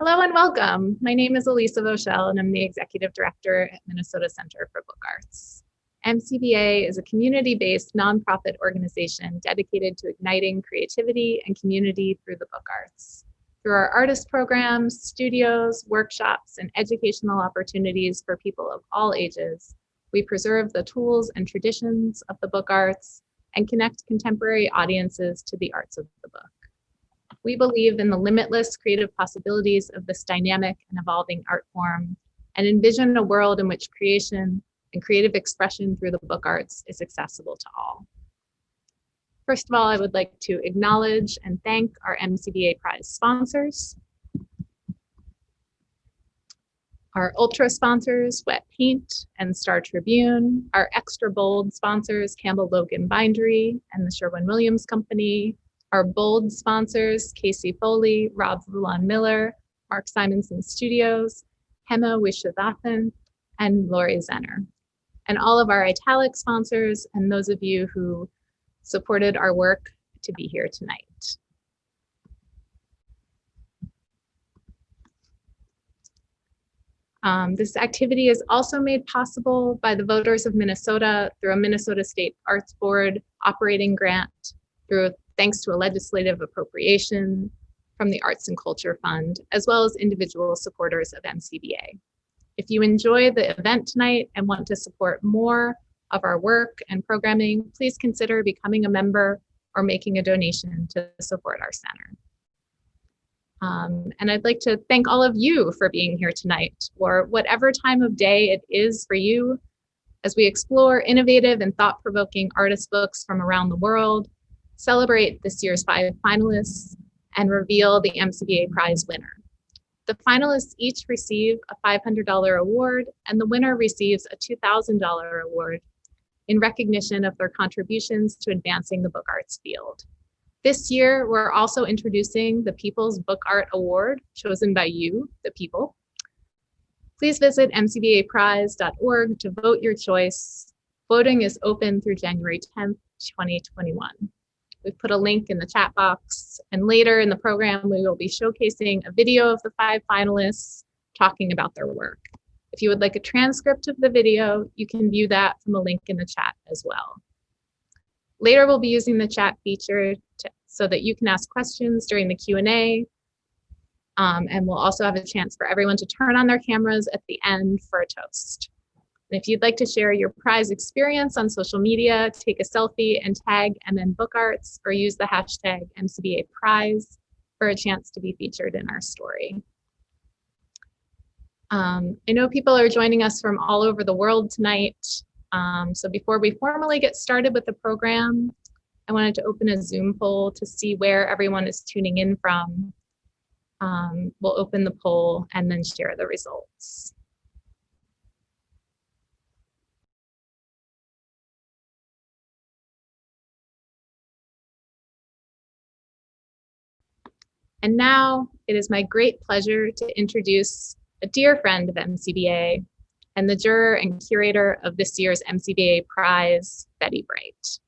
Hello and welcome. My name is Elysa Voshell, and I'm the Executive Director at Minnesota Center for Book Arts. MCBA is a community-based nonprofit organization dedicated to igniting creativity and community through the book arts. Through our artist programs, studios, workshops, and educational opportunities for people of all ages, we preserve the tools and traditions of the book arts and connect contemporary audiences to the arts of the book. We believe in the limitless creative possibilities of this dynamic and evolving art form and envision a world in which creation and creative expression through the book arts is accessible to all. First of all, I would like to acknowledge and thank our MCBA Prize sponsors. Our Ultra sponsors, Wet Paint and Star Tribune, our Extra Bold sponsors, Campbell Logan Bindery and the Sherwin-Williams Company, our Bold sponsors, Casey Foley, Rob Rulon Miller, Mark Simonson Studios, Hema Wishavathan, and Lori Zenner. And all of our Italic sponsors and those of you who supported our work to be here tonight. This activity is also made possible by the voters of Minnesota through a Minnesota State Arts Board operating grant, thanks to a legislative appropriation from the Arts and Culture Fund, as well as individual supporters of MCBA. If you enjoy the event tonight and want to support more of our work and programming, please consider becoming a member or making a donation to support our center. And I'd like to thank all of you for being here tonight, or whatever time of day it is for you, as we explore innovative and thought-provoking artist books from around the world, celebrate this year's 5 finalists, and reveal the MCBA Prize winner. The finalists each receive a $500 award, and the winner receives a $2,000 award in recognition of their contributions to advancing the book arts field. This year, we're also introducing the People's Book Art Award, chosen by you, the people. Please visit mcbaprize.org to vote your choice. Voting is open through January 10th, 2021. We've put a link in the chat box, and later in the program, we will be showcasing a video of the 5 finalists talking about their work. If you would like a transcript of the video, you can view that from a link in the chat as well. Later, we'll be using the chat feature so that you can ask questions during the Q&A, and we'll also have a chance for everyone to turn on their cameras at the end for a toast. And if you'd like to share your prize experience on social media, take a selfie and tag MN Book Arts, or use the hashtag MCBA Prize for a chance to be featured in our story. I know people are joining us from all over the world tonight. So before we formally get started with the program, I wanted to open a Zoom poll to see where everyone is tuning in from. We'll open the poll and then share the results. And now it is my great pleasure to introduce a dear friend of MCBA and the juror and curator of this year's MCBA Prize, Betty Bright.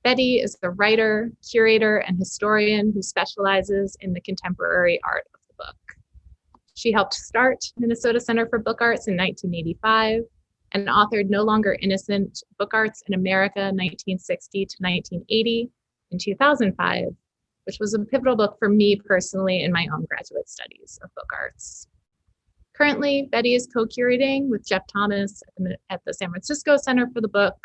Betty is the writer, curator, and historian who specializes in the contemporary art of the book. She helped start Minnesota Center for Book Arts in 1985 and authored No Longer Innocent: Book Arts in America, 1960 to 1980 in 2005, which was a pivotal book for me personally in my own graduate studies of book arts. Currently, Betty is co-curating with Jeff Thomas at the San Francisco Center for the Book,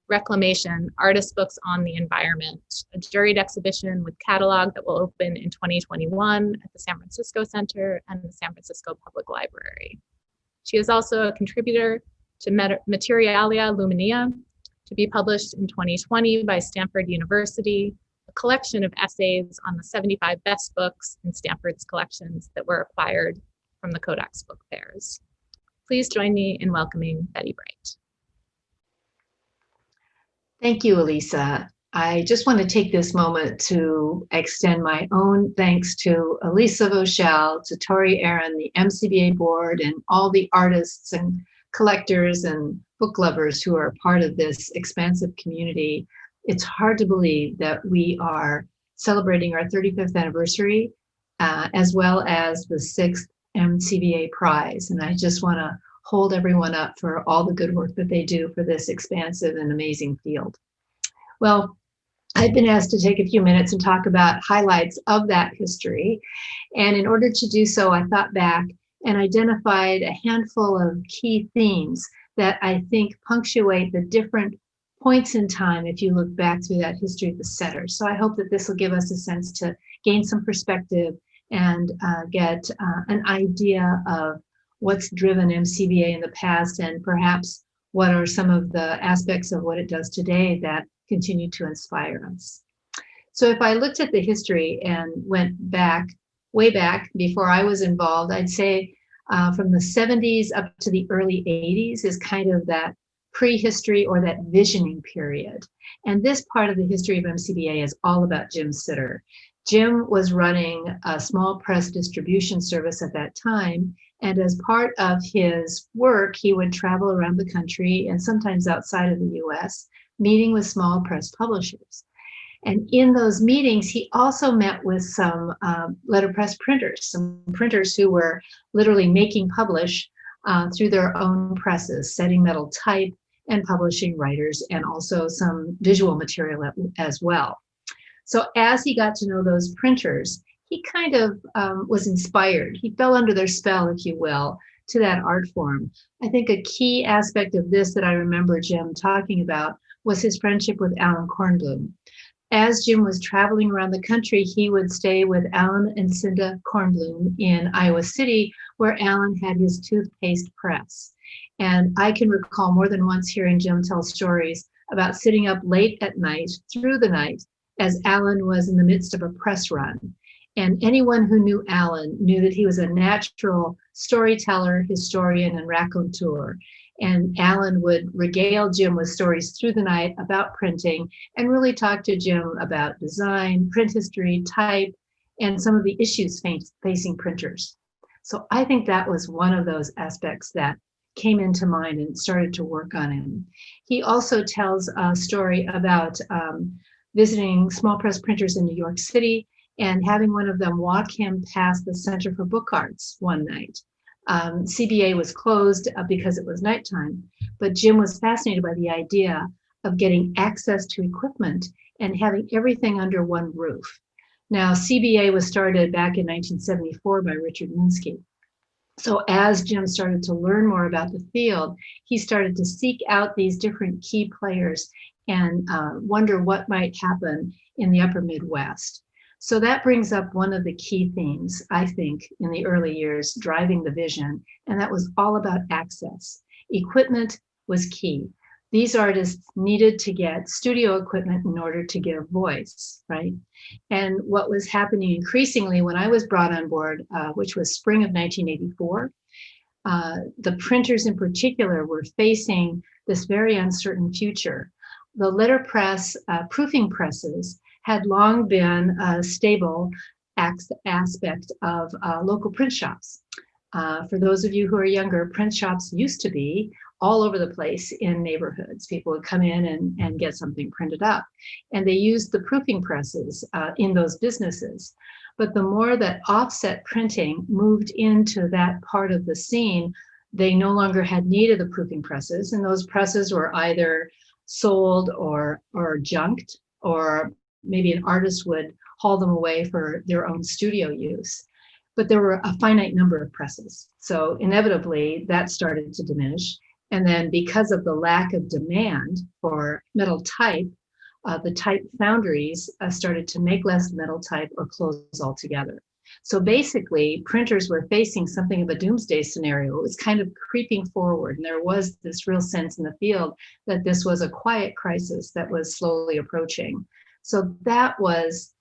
Reclamation, Artist Books on the Environment, a juried exhibition with catalog that will open in 2021 at the San Francisco Center and the San Francisco Public Library. She is also a contributor to Materialia Luminea, to be published in 2020 by Stanford University, a collection of essays on the 75 best books in Stanford's collections that were acquired from the Codex Book Fairs. Please join me in welcoming Betty Bright. Thank you, Elysa. I just want to take this moment to extend my own thanks to Elysa Voshell, to Tori Aaron, the MCBA board, and all the artists and collectors and book lovers who are part of this expansive community. It's hard to believe that we are celebrating our 35th anniversary as well as the 6th MCBA Prize. And I just want to hold everyone up for all the good work that they do for this expansive and amazing field. Well, I've been asked to take a few minutes and talk about highlights of that history. And in order to do so, I thought back and identified a handful of key themes that I think punctuate the different points in time if you look back through that history of the setter. So I hope that this will give us a sense to gain some perspective and get an idea of what's driven MCBA in the past, and perhaps what are some of the aspects of what it does today that continue to inspire us. So if I looked at the history and went back, way back before I was involved, I'd say from the 70s up to the early 80s is kind of that prehistory or that visioning period. And this part of the history of MCBA is all about Jim Sitter. Jim was running a small press distribution service at that time. And as part of his work, he would travel around the country and sometimes outside of the US, meeting with small press publishers. And in those meetings, he also met with some letterpress printers, some printers who were literally making publish through their own presses, setting metal type and publishing writers, and also some visual material as well. So as he got to know those printers, he kind of was inspired. He fell under their spell, if you will, to that art form. I think a key aspect of this that I remember Jim talking about was his friendship with Alan Kornblum. As Jim was traveling around the country, he would stay with Alan and Cinda Kornblum in Iowa City, where Alan had his toothpaste press. And I can recall more than once hearing Jim tell stories about sitting up late at night, through the night, as Alan was in the midst of a press run. And anyone who knew Alan knew that he was a natural storyteller, historian, and raconteur. And Alan would regale Jim with stories through the night about printing and really talk to Jim about design, print history, type, and some of the issues facing printers. So I think that was one of those aspects that came into mind and started to work on him. He also tells a story about visiting small press printers in New York City and having one of them walk him past the Center for Book Arts one night. CBA was closed because it was nighttime, but Jim was fascinated by the idea of getting access to equipment and having everything under one roof. Now, CBA was started back in 1974 by Richard Minsky. So as Jim started to learn more about the field, he started to seek out these different key players and wonder what might happen in the upper Midwest. So that brings up one of the key themes, I think, in the early years, driving the vision, and that was all about access. Equipment was key. These artists needed to get studio equipment in order to give voice, right? And what was happening increasingly when I was brought on board, which was spring of 1984, the printers in particular were facing this very uncertain future. The letterpress proofing presses had long been a stable aspect of local print shops. For those of you who are younger, print shops used to be all over the place in neighborhoods. People would come in and get something printed up. And they used the proofing presses in those businesses. But the more that offset printing moved into that part of the scene, they no longer had need of the proofing presses. And those presses were either sold or junked, or maybe an artist would haul them away for their own studio use. But there were a finite number of presses. So inevitably that started to diminish. And then because of the lack of demand for metal type, the type foundries started to make less metal type or close altogether. So basically, printers were facing something of a doomsday scenario. It was kind of creeping forward. And there was this real sense in the field that this was a quiet crisis that was slowly approaching. So that was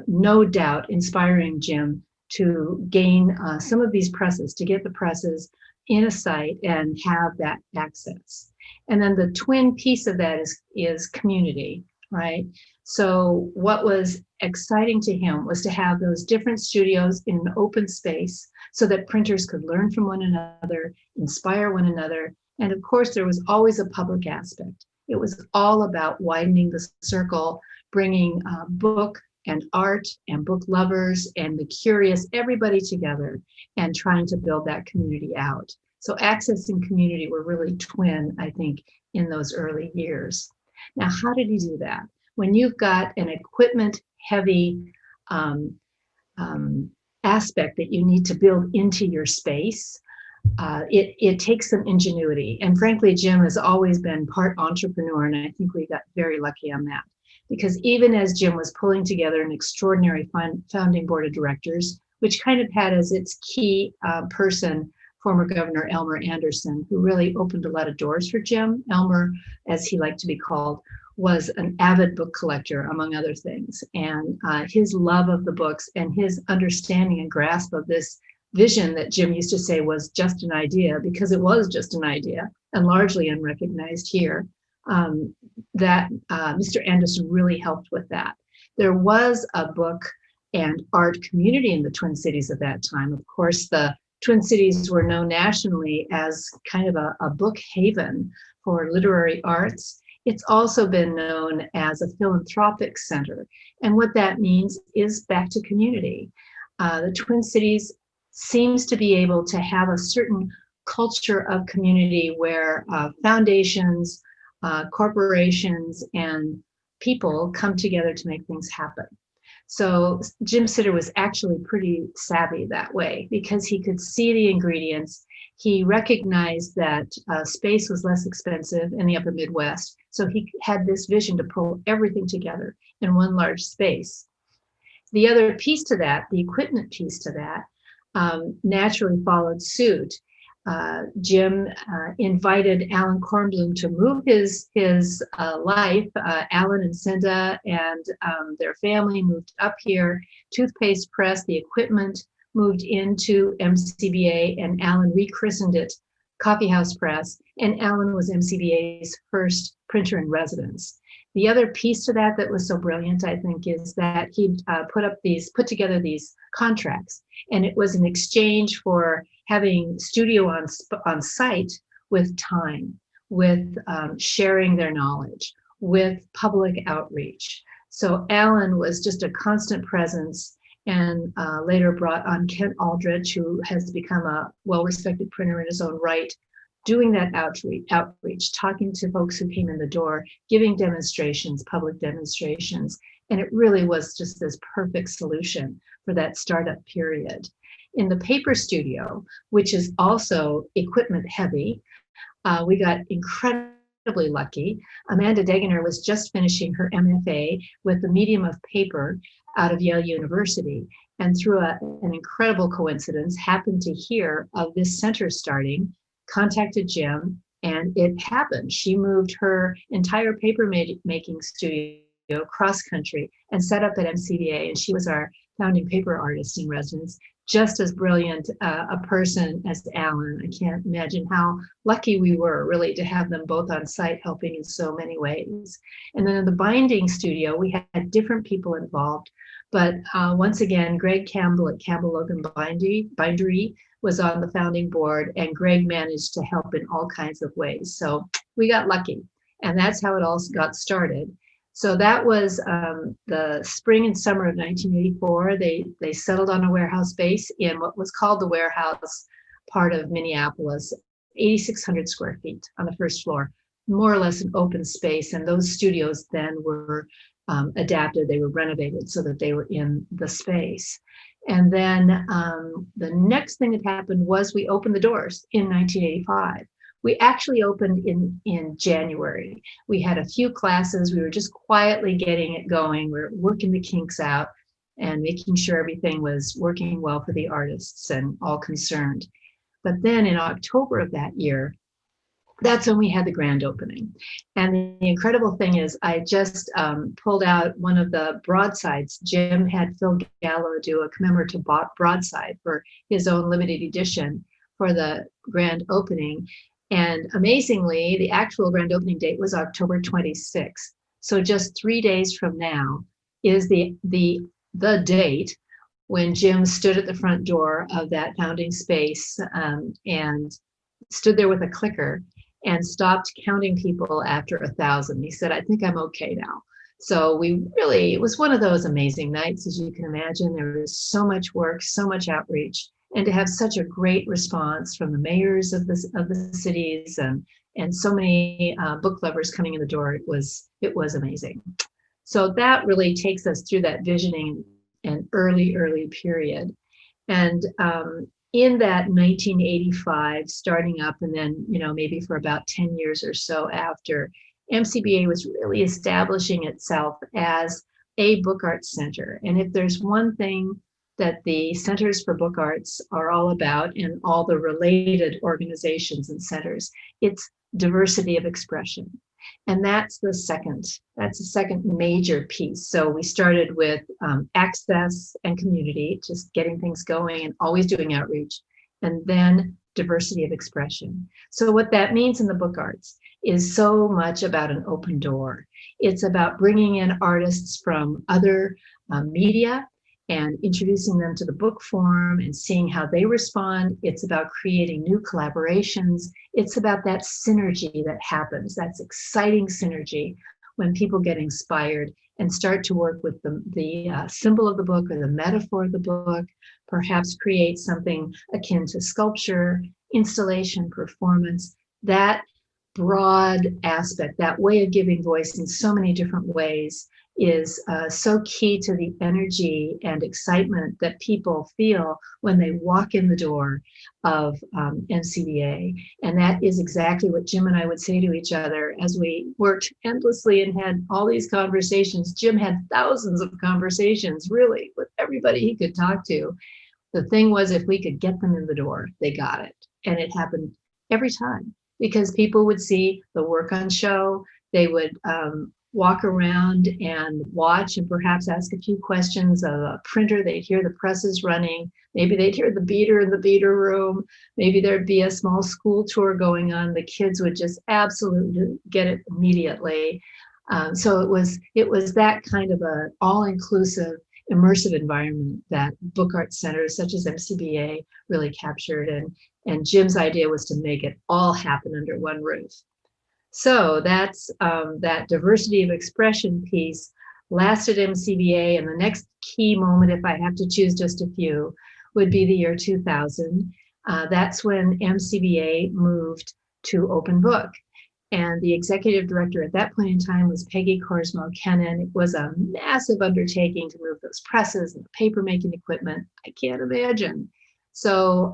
no doubt inspiring Jim to gain some of these presses, to get the presses in a site and have that access. And then the twin piece of that is community, right? So what was exciting to him was to have those different studios in an open space so that printers could learn from one another, inspire one another. And of course, there was always a public aspect. It was all about widening the circle, bringing book and art and book lovers and the curious, everybody together and trying to build that community out. So access and community were really twin, I think, in those early years. Now, how did he do that? When you've got an equipment heavy aspect that you need to build into your space, it takes some ingenuity. And frankly, Jim has always been part entrepreneur, and I think we got very lucky on that. Because even as Jim was pulling together an extraordinary founding board of directors, which kind of had as its key person former Governor Elmer Anderson, who really opened a lot of doors for Jim. Elmer, as he liked to be called, was an avid book collector, among other things. And his love of the books and his understanding and grasp of this vision that Jim used to say was just an idea, because it was just an idea and largely unrecognized here, that Mr. Anderson really helped with that. There was a book and art community in the Twin Cities at that time. Of course, the Twin Cities were known nationally as kind of a book haven for literary arts. It's also been known as a philanthropic center. And what that means is back to community. The Twin Cities seems to be able to have a certain culture of community where foundations, corporations, and people come together to make things happen. So Jim Sitter was actually pretty savvy that way because he could see the ingredients. He recognized that space was less expensive in the upper Midwest. So he had this vision to pull everything together in one large space. The other piece to that, the equipment piece to that, naturally followed suit. Jim invited Alan Kornblum to move his life. Alan and Cinda and their family moved up here. Toothpaste Press, the equipment, moved into MCBA, and Alan rechristened it Coffee House Press. And Alan was MCBA's first printer in residence. The other piece to that that was so brilliant, I think, is that he put together these contracts, and it was an exchange for having studio on site with time, with sharing their knowledge, with public outreach. So Alan was just a constant presence, and later brought on Kent Aldrich, who has become a well-respected printer in his own right, doing that outreach, talking to folks who came in the door, giving demonstrations, public demonstrations. And it really was just this perfect solution for that startup period. In the paper studio, which is also equipment heavy, we got incredibly lucky. Amanda Degener was just finishing her MFA with the medium of paper out of Yale University. And through an incredible coincidence, happened to hear of this center starting, contacted Jim, and it happened. She moved her entire paper making studio cross country and set up at MCBA, and she was our founding paper artist in residence. Just as brilliant a person as Alan. I can't imagine how lucky we were really to have them both on site helping in so many ways. And then in the binding studio, we had different people involved. But once again, Greg Campbell at Campbell Logan Bindery was on the founding board, and Greg managed to help in all kinds of ways. So we got lucky, and that's how it all got started. So that was the spring and summer of 1984. They settled on a warehouse base in what was called the warehouse part of Minneapolis, 8,600 square feet on the first floor, more or less an open space. And those studios then were adapted, they were renovated so that they were in the space. And then the next thing that happened was we opened the doors in 1985. We actually opened in January. We had a few classes. We were just quietly getting it going. We were working the kinks out and making sure everything was working well for the artists and all concerned. But then in October of that year, that's when we had the grand opening. And the incredible thing is I just pulled out one of the broadsides. Jim had Phil Gallo do a commemorative broadside for his own limited edition for the grand opening. And amazingly, the actual grand opening date was October 26th. So just 3 days from now is the date when Jim stood at the front door of that founding space and stood there with a clicker and stopped counting people after 1,000. He said, I think I'm okay now. So it was one of those amazing nights, as you can imagine. There was so much work, so much outreach, and to have such a great response from the mayors of the cities and so many book lovers coming in the door, it was amazing. So that really takes us through that visioning and early period. And in that 1985, starting up, and then, maybe for about 10 years or so after, MCBA was really establishing itself as a book arts center. And if there's one thing that the Centers for Book Arts are all about, and all the related organizations and centers, it's diversity of expression. And that's the second major piece. So we started with access and community, just getting things going and always doing outreach, and then diversity of expression. So what that means in the book arts is so much about an open door. It's about bringing in artists from other media and introducing them to the book form and seeing how they respond. It's about creating new collaborations. It's about that synergy that happens, that's exciting synergy when people get inspired and start to work with the symbol of the book or the metaphor of the book, perhaps create something akin to sculpture, installation, performance. That broad aspect, that way of giving voice in so many different ways, is so key to the energy and excitement that people feel when they walk in the door of MCBA. And that is exactly what Jim and I would say to each other as we worked endlessly and had all these conversations. Jim had thousands of conversations, really, with everybody he could talk to. The thing was, if we could get them in the door, they got it. And it happened every time, because people would see the work on show. They would walk around and watch and perhaps ask a few questions of a printer. They'd hear the presses running. Maybe they'd hear the beater in the beater room. Maybe there'd be a small school tour going on. The kids would just absolutely get it immediately. So it was that kind of a all-inclusive, immersive environment that book arts centers such as MCBA really captured. And Jim's idea was to make it all happen under one roof. So that's that diversity of expression piece lasted MCBA. And the next key moment, if I have to choose just a few, would be the year 2000. That's when MCBA moved to open book. And the executive director at that point in time was Peggy Korsmo-Kennan. It was a massive undertaking to move those presses and the paper making equipment. I can't imagine. So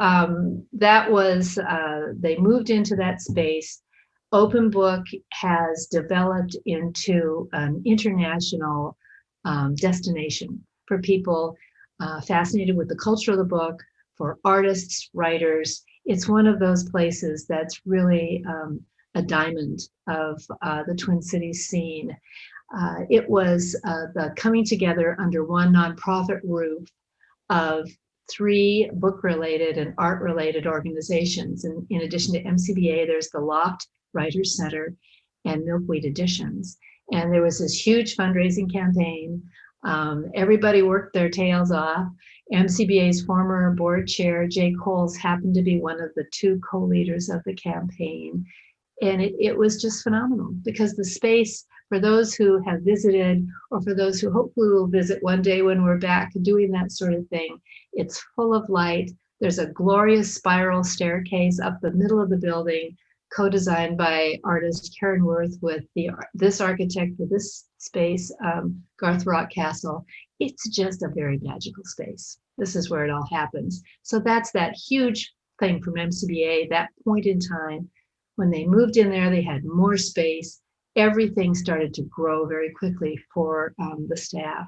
that was, they moved into that space. Open Book has developed into an international destination for people fascinated with the culture of the book, for artists, writers. It's one of those places that's really a diamond of the Twin Cities scene. It was the coming together under one nonprofit roof of 3 book-related and art-related organizations. And in addition to MCBA, there's the Loft Writers Center and Milkweed Editions. And there was this huge fundraising campaign. Everybody worked their tails off. MCBA's former board chair, Jay Coles, happened to be one of the 2 co-leaders of the campaign. And it was just phenomenal, because the space, for those who have visited, or for those who hopefully will visit one day when we're back doing that sort of thing, it's full of light. There's a glorious spiral staircase up the middle of the building, co-designed by artist Karen Worth with this architect for this space, Garth Rockcastle. It's just a very magical space. This is where it all happens. So that's that huge thing from MCBA, that point in time. When they moved in there, they had more space. Everything started to grow very quickly for the staff.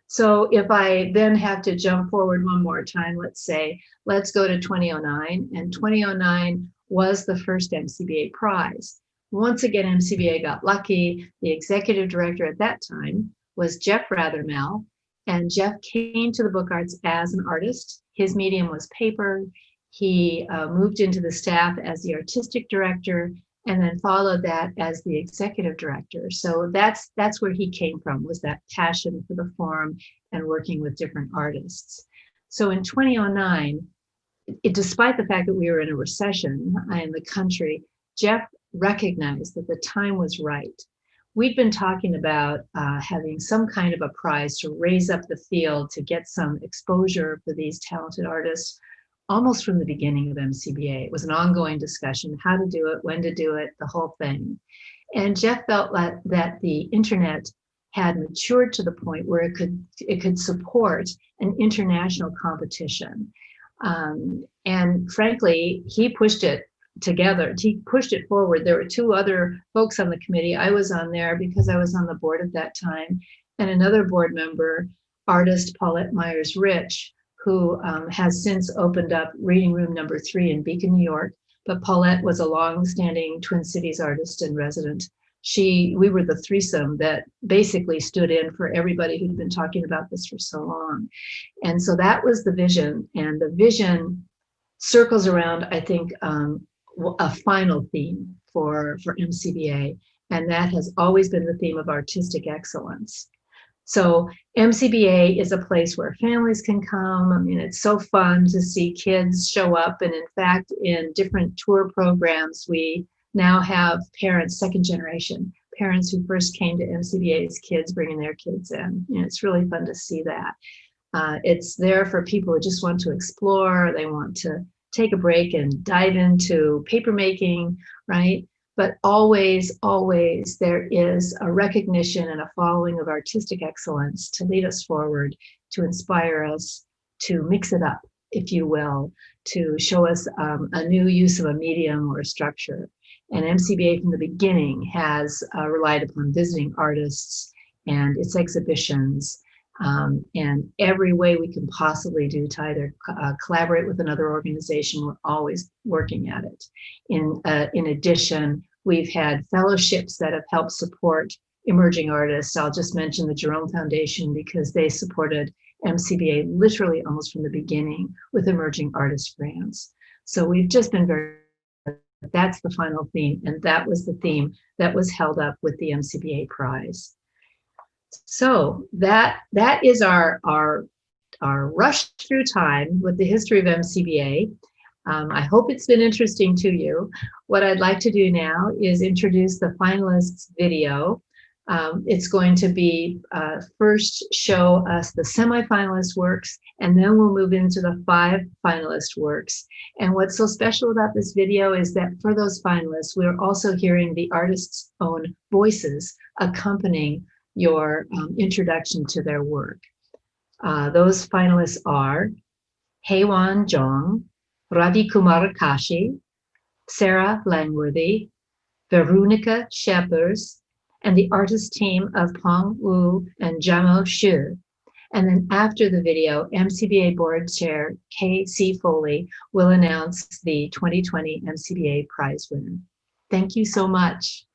So if I then have to jump forward one more time, let's go to 2009. And 2009 was the first MCBA Prize. Once again, MCBA got lucky. The executive director at that time was Jeff Rathermel. And Jeff came to the book arts as an artist. His medium was paper. He moved into the staff as the artistic director, and then followed that as the executive director. So that's where he came from, was that passion for the form and working with different artists. So in 2009, despite the fact that we were in a recession in the country, Jeff recognized that the time was right. we'd been talking about having some kind of a prize to raise up the field to get some exposure for these talented artists almost from the beginning of MCBA. It was an ongoing discussion, how to do it, when to do it, the whole thing. And Jeff felt that the internet had matured to the point where it could support an international competition. And frankly, he pushed it together. He pushed it forward. There were two other folks on the committee. I was on there because I was on the board at that time, and another board member, artist Paulette Myers-Rich, who has since opened up Reading Room number 3 in Beacon, New York. But Paulette was a long-standing Twin Cities artist and resident. We were the threesome that basically stood in for everybody who'd been talking about this for so long. And so that was the vision. And the vision circles around, I think, a final theme for MCBA. And that has always been the theme of artistic excellence. So MCBA is a place where families can come. I mean, it's so fun to see kids show up. And in fact, in different tour programs, we now have parents, second generation, parents who first came to MCBA's kids, bringing their kids in. You know, it's really fun to see that. It's there for people who just want to explore. They want to take a break and dive into paper making, right? But always, always there is a recognition and a following of artistic excellence to lead us forward, to inspire us, to mix it up, if you will, to show us a new use of a medium or a structure. And MCBA from the beginning has relied upon visiting artists and its exhibitions, and every way we can possibly do to either collaborate with another organization. We're always working at it. In addition, we've had fellowships that have helped support emerging artists. I'll just mention the Jerome Foundation because they supported MCBA literally almost from the beginning with emerging artist grants. So we've just been that's the final theme, and that was the theme that was held up with the MCBA Prize. So that is our rush through time with the history of MCBA. I hope it's been interesting to you. What I'd like to do now is introduce the finalists' video. It's going to be first show us the semifinalist works, and then we'll move into the 5 finalist works. And what's so special about this video is that for those finalists, we're also hearing the artists' own voices accompanying your introduction to their work. Those finalists are Haewon Jong, Ravi Kumar Kashi, Sara Langworthy, Veronica Scheppers, and the artist team of Pong Wu and Jamo Shu. And then after the video, MCBA Board Chair K.C. Foley will announce the 2020 MCBA Prize winner. Thank you so much.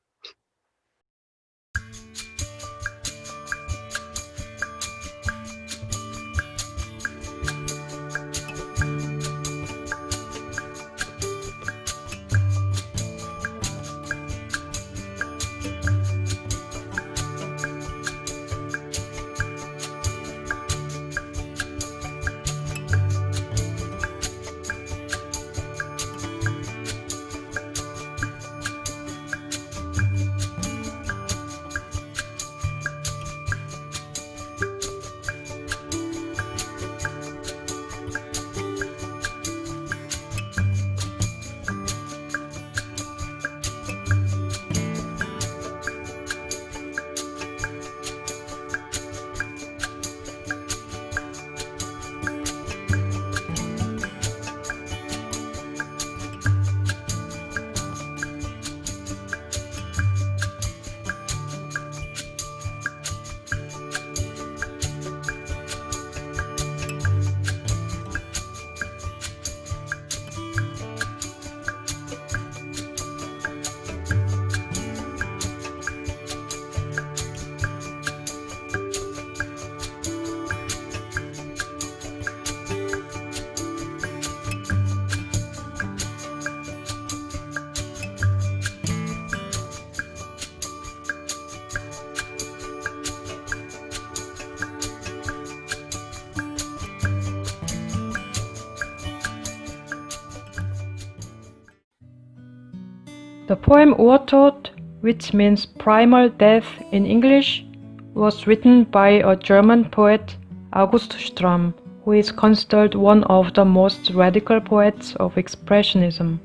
The poem Urtod which means primal death in English, was written by a German poet, August Ström, who is considered one of the most radical poets of Expressionism.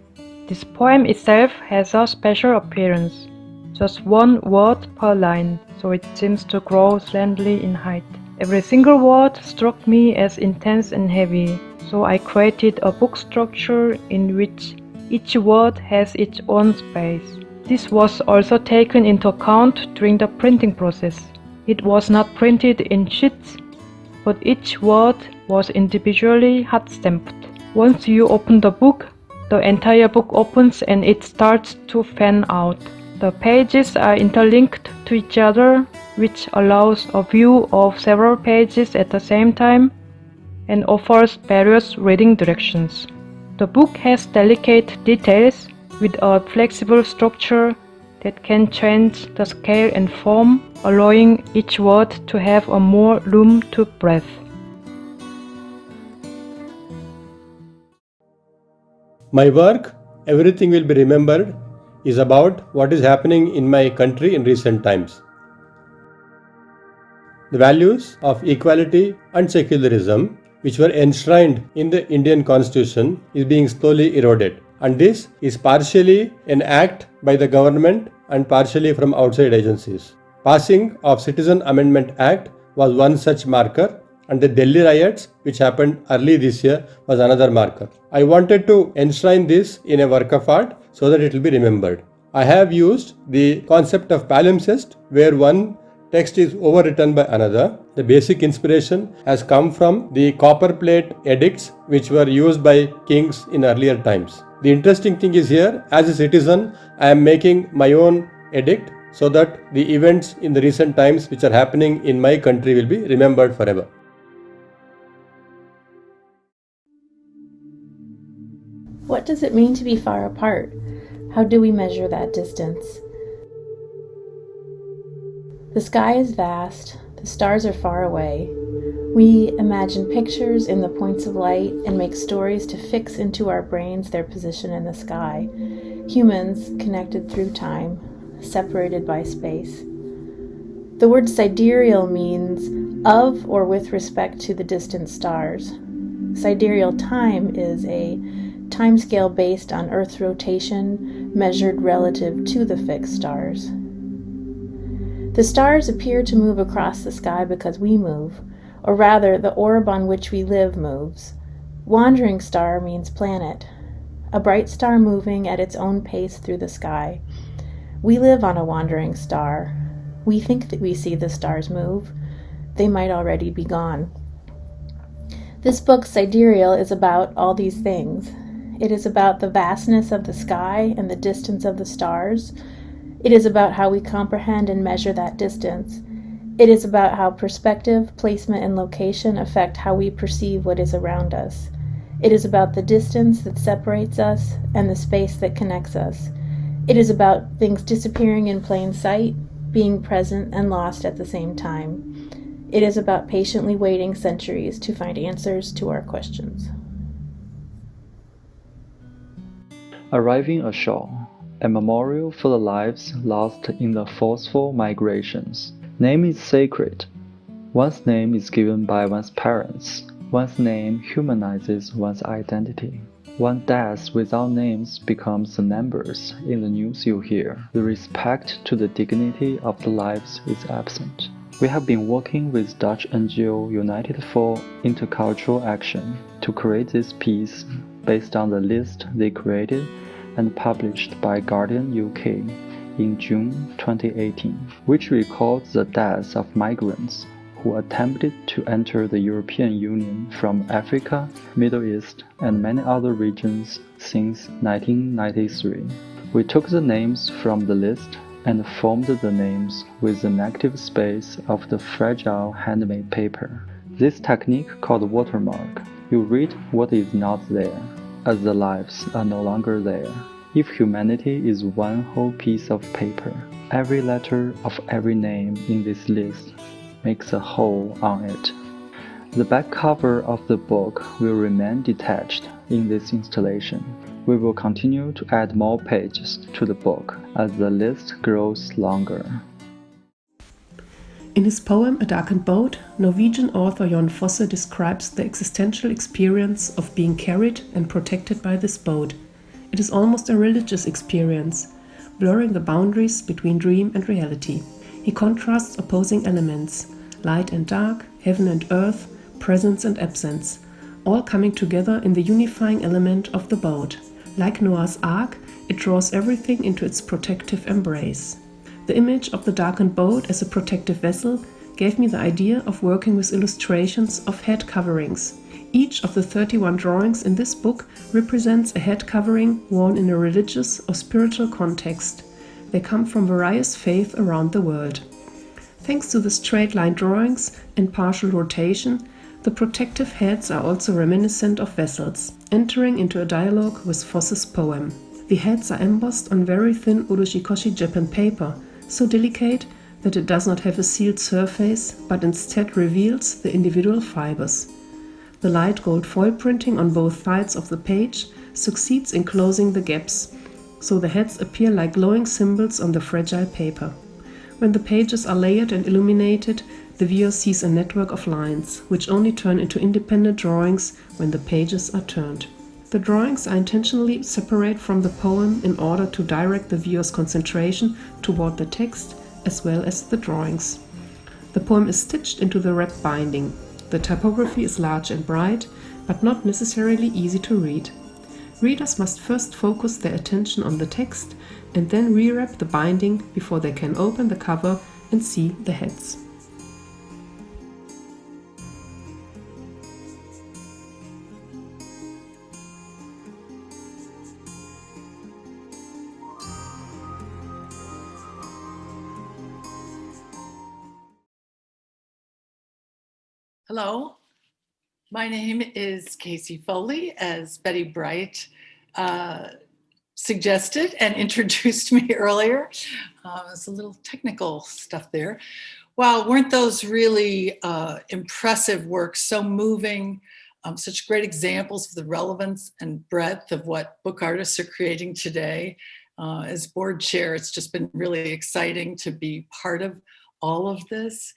This poem itself has a special appearance, just one word per line, so it seems to grow slowly in height. Every single word struck me as intense and heavy, so I created a book structure in which each word has its own space. This was also taken into account during the printing process. It was not printed in sheets, but each word was individually hot-stamped. Once you open the book, the entire book opens and it starts to fan out. The pages are interlinked to each other, which allows a view of several pages at the same time and offers various reading directions. The book has delicate details with a flexible structure that can change the scale and form, allowing each word to have a more room to breathe. My work, Everything Will Be Remembered, is about what is happening in my country in recent times. The values of equality and secularism, which were enshrined in the Indian Constitution, is being slowly eroded. And this is partially an act by the government and partially from outside agencies. Passing of Citizen Amendment Act was one such marker, and the Delhi riots, which happened early this year, was another marker. I wanted to enshrine this in a work of art so that it will be remembered. I have used the concept of palimpsest, where one text is overwritten by another. The basic inspiration has come from the copper plate edicts which were used by kings in earlier times. The interesting thing is here, as a citizen, I am making my own edict so that the events in the recent times which are happening in my country will be remembered forever. What does it mean to be far apart? How do we measure that distance? The sky is vast, the stars are far away. We imagine pictures in the points of light and make stories to fix into our brains their position in the sky. Humans connected through time, separated by space. The word sidereal means of or with respect to the distant stars. Sidereal time is a timescale based on Earth's rotation measured relative to the fixed stars. The stars appear to move across the sky because we move, or rather the orb on which we live moves. Wandering star means planet, a bright star moving at its own pace through the sky. We live on a wandering star. We think that we see the stars move. They might already be gone. This book, Sidereal, is about all these things. It is about the vastness of the sky and the distance of the stars. It is about how we comprehend and measure that distance. It is about how perspective, placement, and location affect how we perceive what is around us. It is about the distance that separates us and the space that connects us. It is about things disappearing in plain sight, being present and lost at the same time. It is about patiently waiting centuries to find answers to our questions. Arriving ashore, a memorial for the lives lost in the forceful migrations. Name is sacred. One's name is given by one's parents. One's name humanizes one's identity. One death without names becomes the numbers in the news you hear. The respect to the dignity of the lives is absent. We have been working with Dutch NGO United for Intercultural Action to create this piece based on the list they created and published by Guardian UK in June 2018, which records the deaths of migrants who attempted to enter the European Union from Africa, Middle East, and many other regions since 1993. We took the names from the list and formed the names with the negative space of the fragile handmade paper. This technique called watermark, you read what is not there, as the lives are no longer there. If humanity is one whole piece of paper, every letter of every name in this list makes a hole on it. The back cover of the book will remain detached in this installation. We will continue to add more pages to the book as the list grows longer. In his poem A Darkened Boat, Norwegian author Jon Fosse describes the existential experience of being carried and protected by this boat. It is almost a religious experience, blurring the boundaries between dream and reality. He contrasts opposing elements, light and dark, heaven and earth, presence and absence, all coming together in the unifying element of the boat. Like Noah's Ark, it draws everything into its protective embrace. The image of the darkened boat as a protective vessel gave me the idea of working with illustrations of head coverings. Each of the 31 drawings in this book represents a head covering worn in a religious or spiritual context. They come from various faiths around the world. Thanks to the straight line drawings and partial rotation, the protective heads are also reminiscent of vessels, entering into a dialogue with Fosse's poem. The heads are embossed on very thin urushikoshi Japan paper, so delicate that it does not have a sealed surface, but instead reveals the individual fibers. The light gold foil printing on both sides of the page succeeds in closing the gaps, so the heads appear like glowing symbols on the fragile paper. When the pages are layered and illuminated, the viewer sees a network of lines, which only turn into independent drawings when the pages are turned. The drawings are intentionally separate from the poem in order to direct the viewer's concentration toward the text as well as the drawings. The poem is stitched into the wrap binding. The typography is large and bright, but not necessarily easy to read. Readers must first focus their attention on the text and then rewrap the binding before they can open the cover and see the heads. Hello, my name is Casey Foley, as Betty Bright suggested and introduced me earlier. It's a little technical stuff there. Wow, weren't those really impressive works, so moving, such great examples of the relevance and breadth of what book artists are creating today. As board chair, it's just been really exciting to be part of all of this.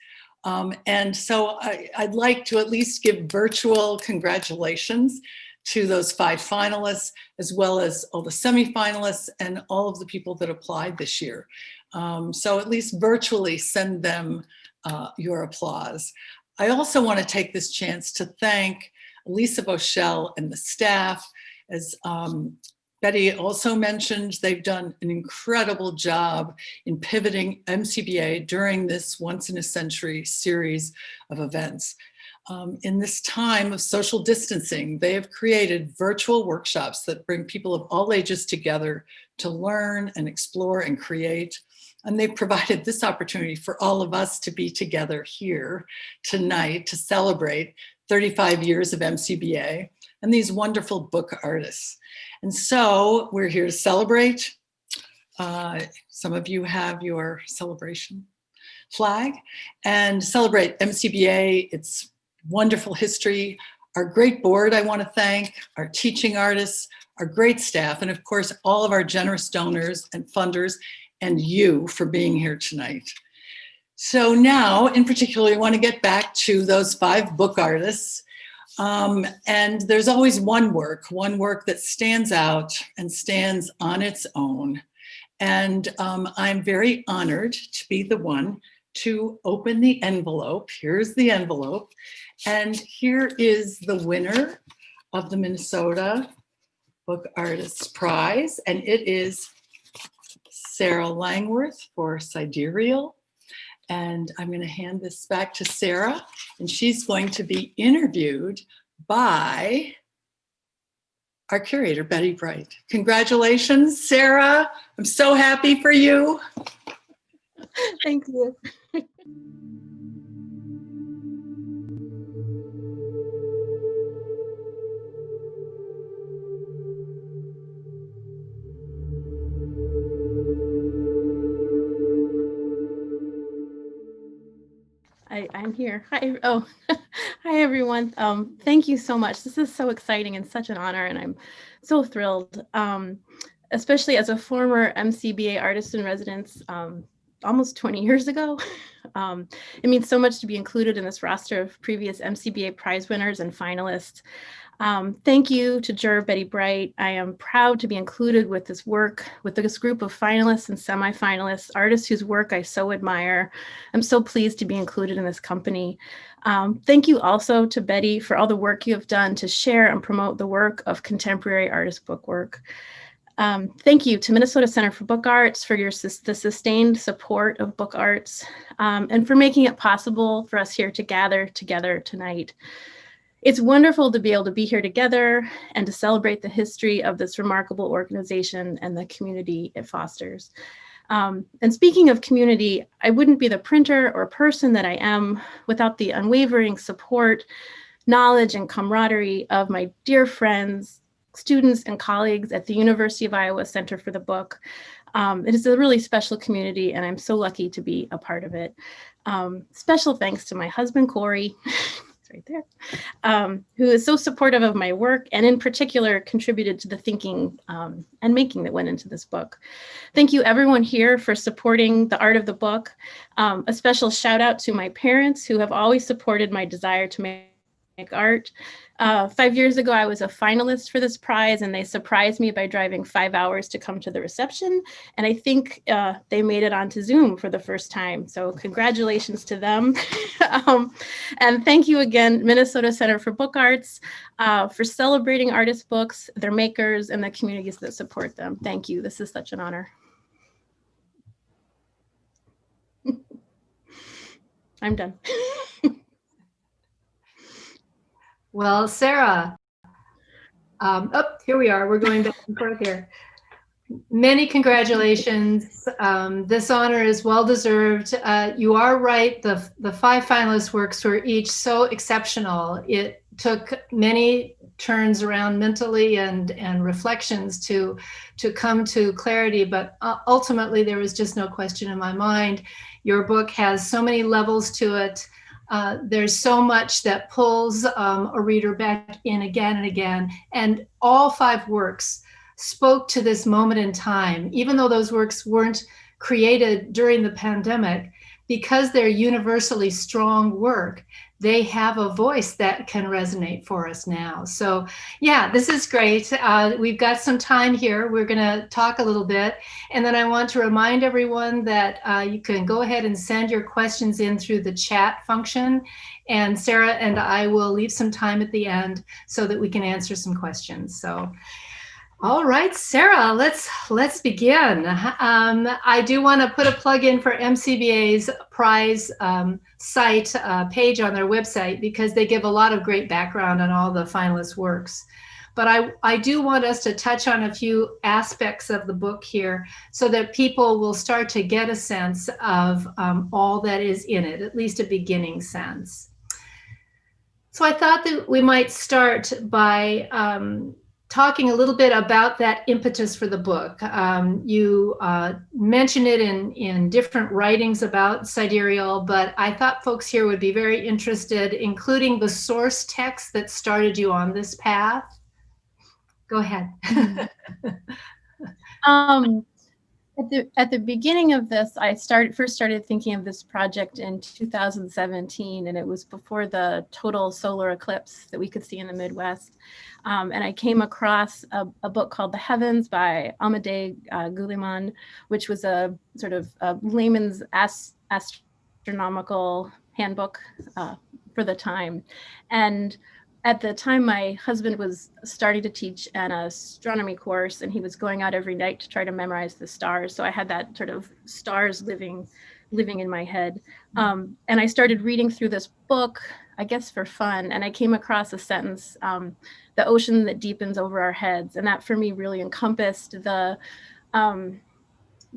And so I'd like to at least give virtual congratulations to those 5 finalists, as well as all the semifinalists and all of the people that applied this year. So at least virtually send them your applause. I also want to take this chance to thank Elysa, Voshell, and the staff. As Betty also mentioned, they've done an incredible job in pivoting MCBA during this once-in-a-century series of events. In this time of social distancing, they have created virtual workshops that bring people of all ages together to learn and explore and create. And they've provided this opportunity for all of us to be together here tonight to celebrate 35 years of MCBA and these wonderful book artists. And so we're here to celebrate. Some of you have your celebration flag and celebrate MCBA, its wonderful history, our great board I want to thank, our teaching artists, our great staff, and of course, all of our generous donors and funders, and you for being here tonight. So now, in particular, I want to get back to those 5 book artists. And there's always one work that stands out and stands on its own. And I'm very honored to be the one to open the envelope. Here's the envelope. And here is the winner of the Minnesota Book Artists Prize. And it is Sara Langworthy for Sidereal. And I'm going to hand this back to Sara, and she's going to be interviewed by our curator, Betty Bright. Congratulations, Sara. I'm so happy for you. Thank you. I'm here. Hi. Oh, hi, everyone. Thank you so much. This is so exciting and such an honor, and I'm so thrilled, especially as a former MCBA artist in residence almost 20 years ago. It means so much to be included in this roster of previous MCBA Prize winners and finalists. Thank you to Juror Betty Bright. I am proud to be included with this work, with this group of finalists and semifinalists, artists whose work I so admire. I'm so pleased to be included in this company. Thank you also to Betty for all the work you have done to share and promote the work of contemporary artist book work. Thank you to Minnesota Center for Book Arts for the sustained support of book arts and for making it possible for us here to gather together tonight. It's wonderful to be able to be here together and to celebrate the history of this remarkable organization and the community it fosters. And speaking of community, I wouldn't be the printer or person that I am without the unwavering support, knowledge, and camaraderie of my dear friends, students, and colleagues at the University of Iowa Center for the Book. It is a really special community, and I'm so lucky to be a part of it. Special thanks to my husband, Corey, right there, who is so supportive of my work and in particular contributed to the thinking and making that went into this book. Thank you everyone here for supporting the art of the book. A special shout out to my parents who have always supported my desire to make art. 5 years ago, I was a finalist for this prize and they surprised me by driving 5 hours to come to the reception. And I think they made it onto Zoom for the first time. So congratulations to them. And thank you again, Minnesota Center for Book Arts, for celebrating artist books, their makers, and the communities that support them. Thank you. This is such an honor. I'm done. Well, Sara, here we are. We're going back and forth here. Many congratulations. This honor is well-deserved. You are right. The 5 finalist works were each so exceptional. It took many turns around mentally and reflections to come to clarity, but ultimately there was just no question in my mind. Your book has so many levels to it. There's so much that pulls a reader back in again and again, and all 5 works spoke to this moment in time, even though those works weren't created during the pandemic. Because they're universally strong work, they have a voice that can resonate for us now. So yeah, this is great. We've got some time here. We're going to talk a little bit. And then I want to remind everyone that you can go ahead and send your questions in through the chat function. And Sara and I will leave some time at the end so that we can answer some questions. So all right, Sara, let's begin. I do want to put a plug in for MCBA's Prize site page on their website because they give a lot of great background on all the finalist works. But I do want us to touch on a few aspects of the book here so that people will start to get a sense of all that is in it, at least a beginning sense. So I thought that we might start by talking a little bit about that impetus for the book. You mention it in different writings about sidereal, but I thought folks here would be very interested, including the source text that started you on this path. Go ahead. At the beginning of this, I first started thinking of this project in 2017, and it was before the total solar eclipse that we could see in the Midwest. And I came across a book called The Heavens by Amadei Guliman, which was a sort of layman's astronomical handbook for the time. And at the time, my husband was starting to teach an astronomy course, and he was going out every night to try to memorize the stars. So I had that sort of stars living in my head. And I started reading through this book, I guess for fun, and I came across a sentence, the ocean that deepens over our heads. And that for me really encompassed the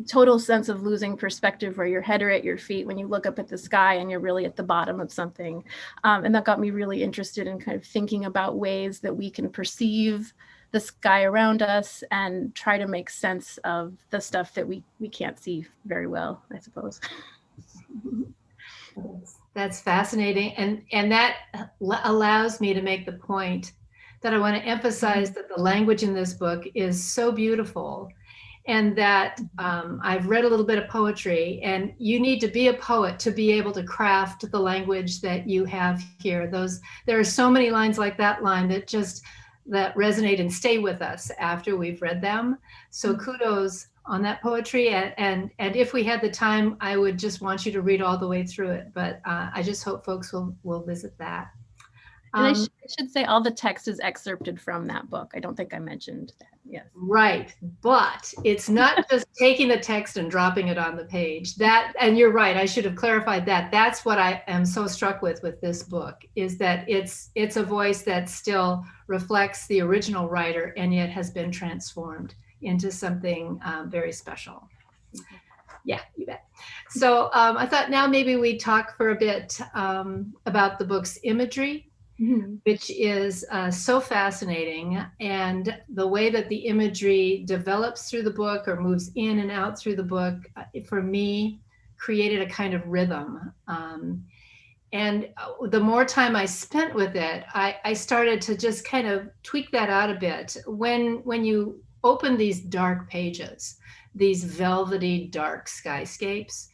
total sense of losing perspective where your head are at your feet when you look up at the sky and you're really at the bottom of something. And that got me really interested in kind of thinking about ways that we can perceive the sky around us and try to make sense of the stuff that we can't see very well, I suppose. That's fascinating. And that allows me to make the point that I want to emphasize that the language in this book is so beautiful, and that I've read a little bit of poetry, and you need to be a poet to be able to craft the language that you have here. There are so many lines like that line that resonate and stay with us after we've read them. So kudos on that poetry. And if we had the time, I would just want you to read all the way through it. But I just hope folks will visit that. And I should say all the text is excerpted from that book. I don't think I mentioned that. Yes. Right. But it's not just taking the text and dropping it on the page. And you're right, I should have clarified that. That's what I am so struck with this book, is that it's a voice that still reflects the original writer and yet has been transformed into something very special. Yeah, you bet. So I thought now maybe we'd talk for a bit about the book's imagery. Mm-hmm. Which is so fascinating, and the way that the imagery develops through the book or moves in and out through the book, for me, created a kind of rhythm. And the more time I spent with it, I started to just kind of tweak that out a bit. When you open these dark pages, these velvety dark skyscapes,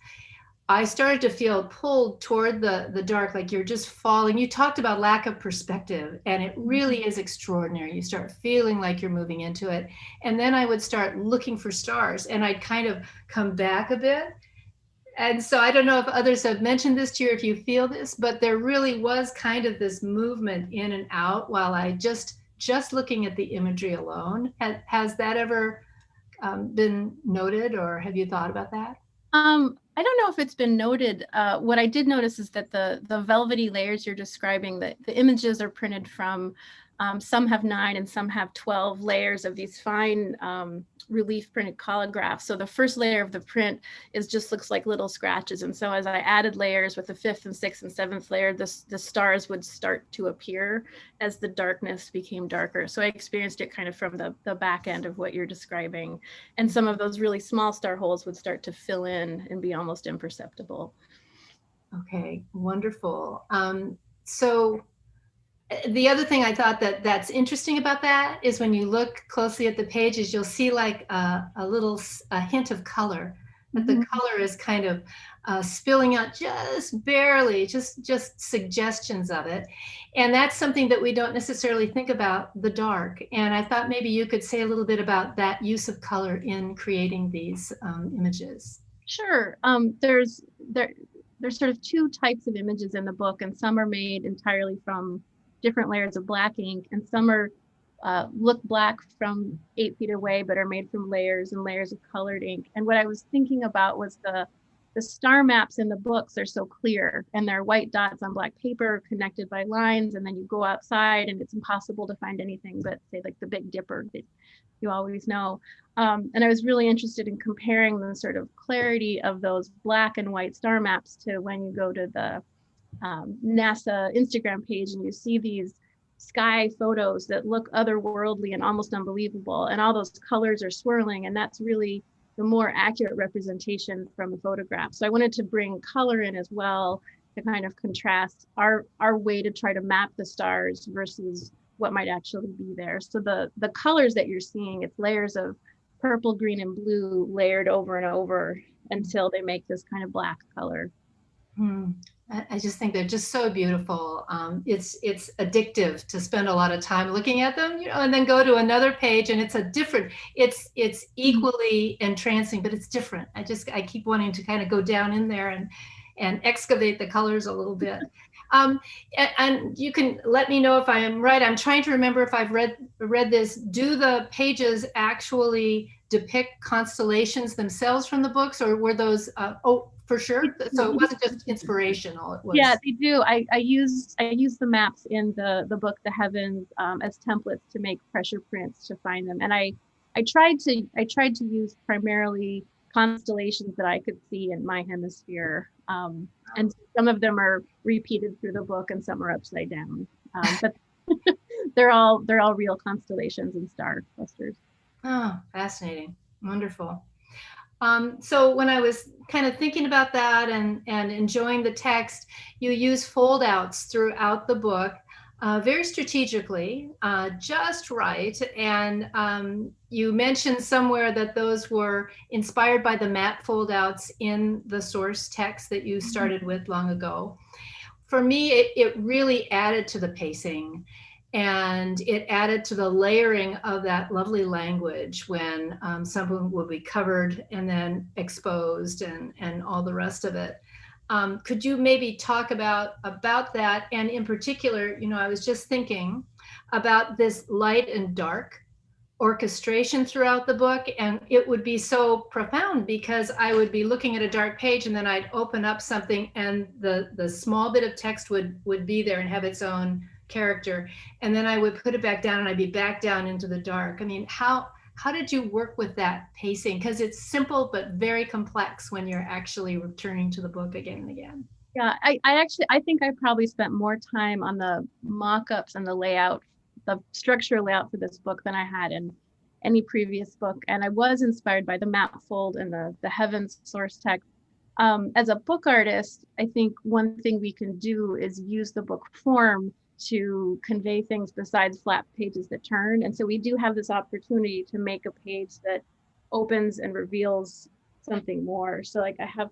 I started to feel pulled toward the dark, like you're just falling. You talked about lack of perspective, and it really is extraordinary. You start feeling like you're moving into it. And then I would start looking for stars, and I'd kind of come back a bit. And so I don't know if others have mentioned this to you, if you feel this, but there really was kind of this movement in and out while I just looking at the imagery alone. Has that ever been noted, or have you thought about that? I don't know if it's been noted. What I did notice is that the velvety layers you're describing, that the images are printed from, some have 9 and some have 12 layers of these fine relief printed collagraphs. So the first layer of the print just looks like little scratches. And so as I added layers with the 5th and 6th and 7th layer, the stars would start to appear as the darkness became darker. So I experienced it kind of from the back end of what you're describing. And some of those really small star holes would start to fill in and be almost imperceptible. Okay, wonderful. So the other thing I thought that's interesting about that is when you look closely at the pages, you'll see like a hint of color, but the color is kind of spilling out just barely, just suggestions of it. And that's something that we don't necessarily think about, the dark. And I thought maybe you could say a little bit about that use of color in creating these images. Sure. There's sort of 2 types of images in the book, and some are made entirely from different layers of black ink, and some are look black from 8 feet away, but are made from layers and layers of colored ink. And what I was thinking about was the star maps in the books are so clear, and they're white dots on black paper connected by lines, and then you go outside and it's impossible to find anything but, say, like the Big Dipper that you always know. And I was really interested in comparing the sort of clarity of those black and white star maps to when you go to the NASA Instagram page and you see these sky photos that look otherworldly and almost unbelievable, and all those colors are swirling, and that's really the more accurate representation from the photograph. So I wanted to bring color in as well to kind of contrast our way to try to map the stars versus what might actually be there. So the colors that you're seeing, it's layers of purple, green, and blue layered over and over until they make this kind of black color. I just think they're just so beautiful. It's addictive to spend a lot of time looking at them, and then go to another page and it's equally entrancing, but it's different. I keep wanting to kind of go down in there and excavate the colors a little bit. And you can let me know if I am right. I'm trying to remember if I've read this. Do the pages actually depict constellations themselves from the books, or were those, for sure? So it wasn't just inspirational. It was... Yeah, they do. I use the maps in the book, The Heavens, as templates to make pressure prints to find them. And I tried to use primarily constellations that I could see in my hemisphere. And some of them are repeated through the book and some are upside down. But they're all real constellations and star clusters. Oh, fascinating. Wonderful. So when I was kind of thinking about that and enjoying the text, you use fold outs throughout the book, very strategically, just right. And you mentioned somewhere that those were inspired by the map fold outs in the source text that you started with long ago. For me, it really added to the pacing. And it added to the layering of that lovely language when someone will be covered and then exposed and all the rest of it. Could you maybe talk about that? And in particular, I was just thinking about this light and dark orchestration throughout the book, and it would be so profound because I would be looking at a dark page and then I'd open up something and the small bit of text would be there and have its own character, and then I would put it back down and I'd be back down into the dark. I mean, how did you work with that pacing? Because it's simple but very complex when you're actually returning to the book again and again. Yeah, I think I probably spent more time on the mock-ups and the layout, the structure layout for this book than I had in any previous book. And I was inspired by the map fold and the Heavens source text. As a book artist, I think one thing we can do is use the book form to convey things besides flat pages that turn. And so we do have this opportunity to make a page that opens and reveals something more. So like I have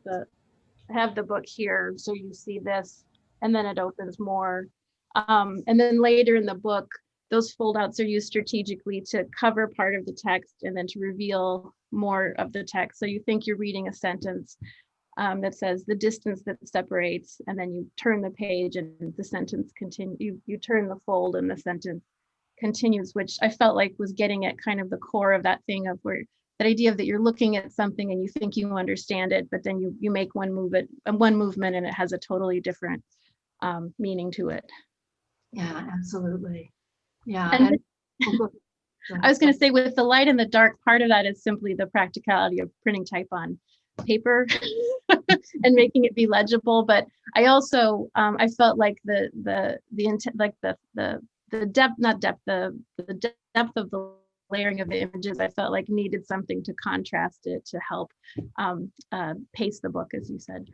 the book here, so you see this, and then it opens more. And then later in the book, those fold outs are used strategically to cover part of the text and then to reveal more of the text. So you think you're reading a sentence that says the distance that separates, and then you turn the page and the sentence continues. You turn the fold and the sentence continues, which I felt like was getting at kind of the core of that thing of where that idea of that you're looking at something and you think you understand it, but then you make one movement and it has a totally different meaning to it. Yeah, absolutely. Yeah. And I was going to say, with the light and the dark, part of that is simply the practicality of printing type on paper and making it be legible. But I also I felt like the depth of the layering of the images, I felt like needed something to contrast it to help pace the book, as you said.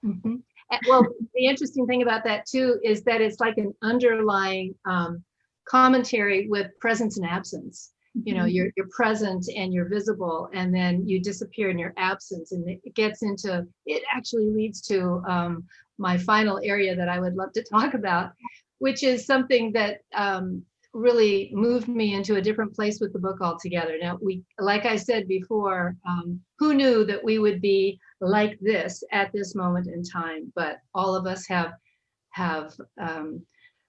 Mm-hmm. Well, the interesting thing about that too is that it's like an underlying commentary with presence and absence. You're present and you're visible, and then you disappear in your absence, and it actually leads to my final area that I would love to talk about, which is something that really moved me into a different place with the book altogether. Now, like I said before, who knew that we would be like this at this moment in time? But all of us have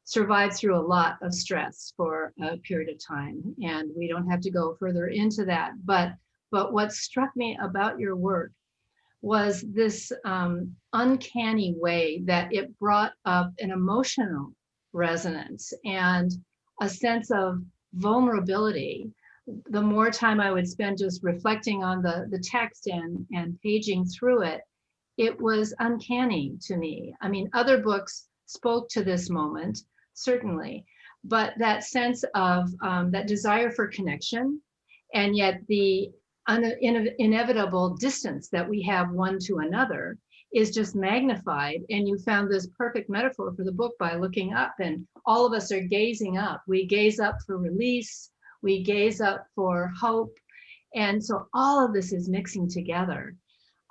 survived through a lot of stress for a period of time, and we don't have to go further into that. But what struck me about your work was this uncanny way that it brought up an emotional resonance and a sense of vulnerability. The more time I would spend just reflecting on the text and paging through it, it was uncanny to me. I mean, other books spoke to this moment, certainly, but that sense of that desire for connection, and yet the inevitable distance that we have one to another is just magnified. And you found this perfect metaphor for the book by looking up, and all of us are gazing up. We gaze up for release, we gaze up for hope. And so all of this is mixing together.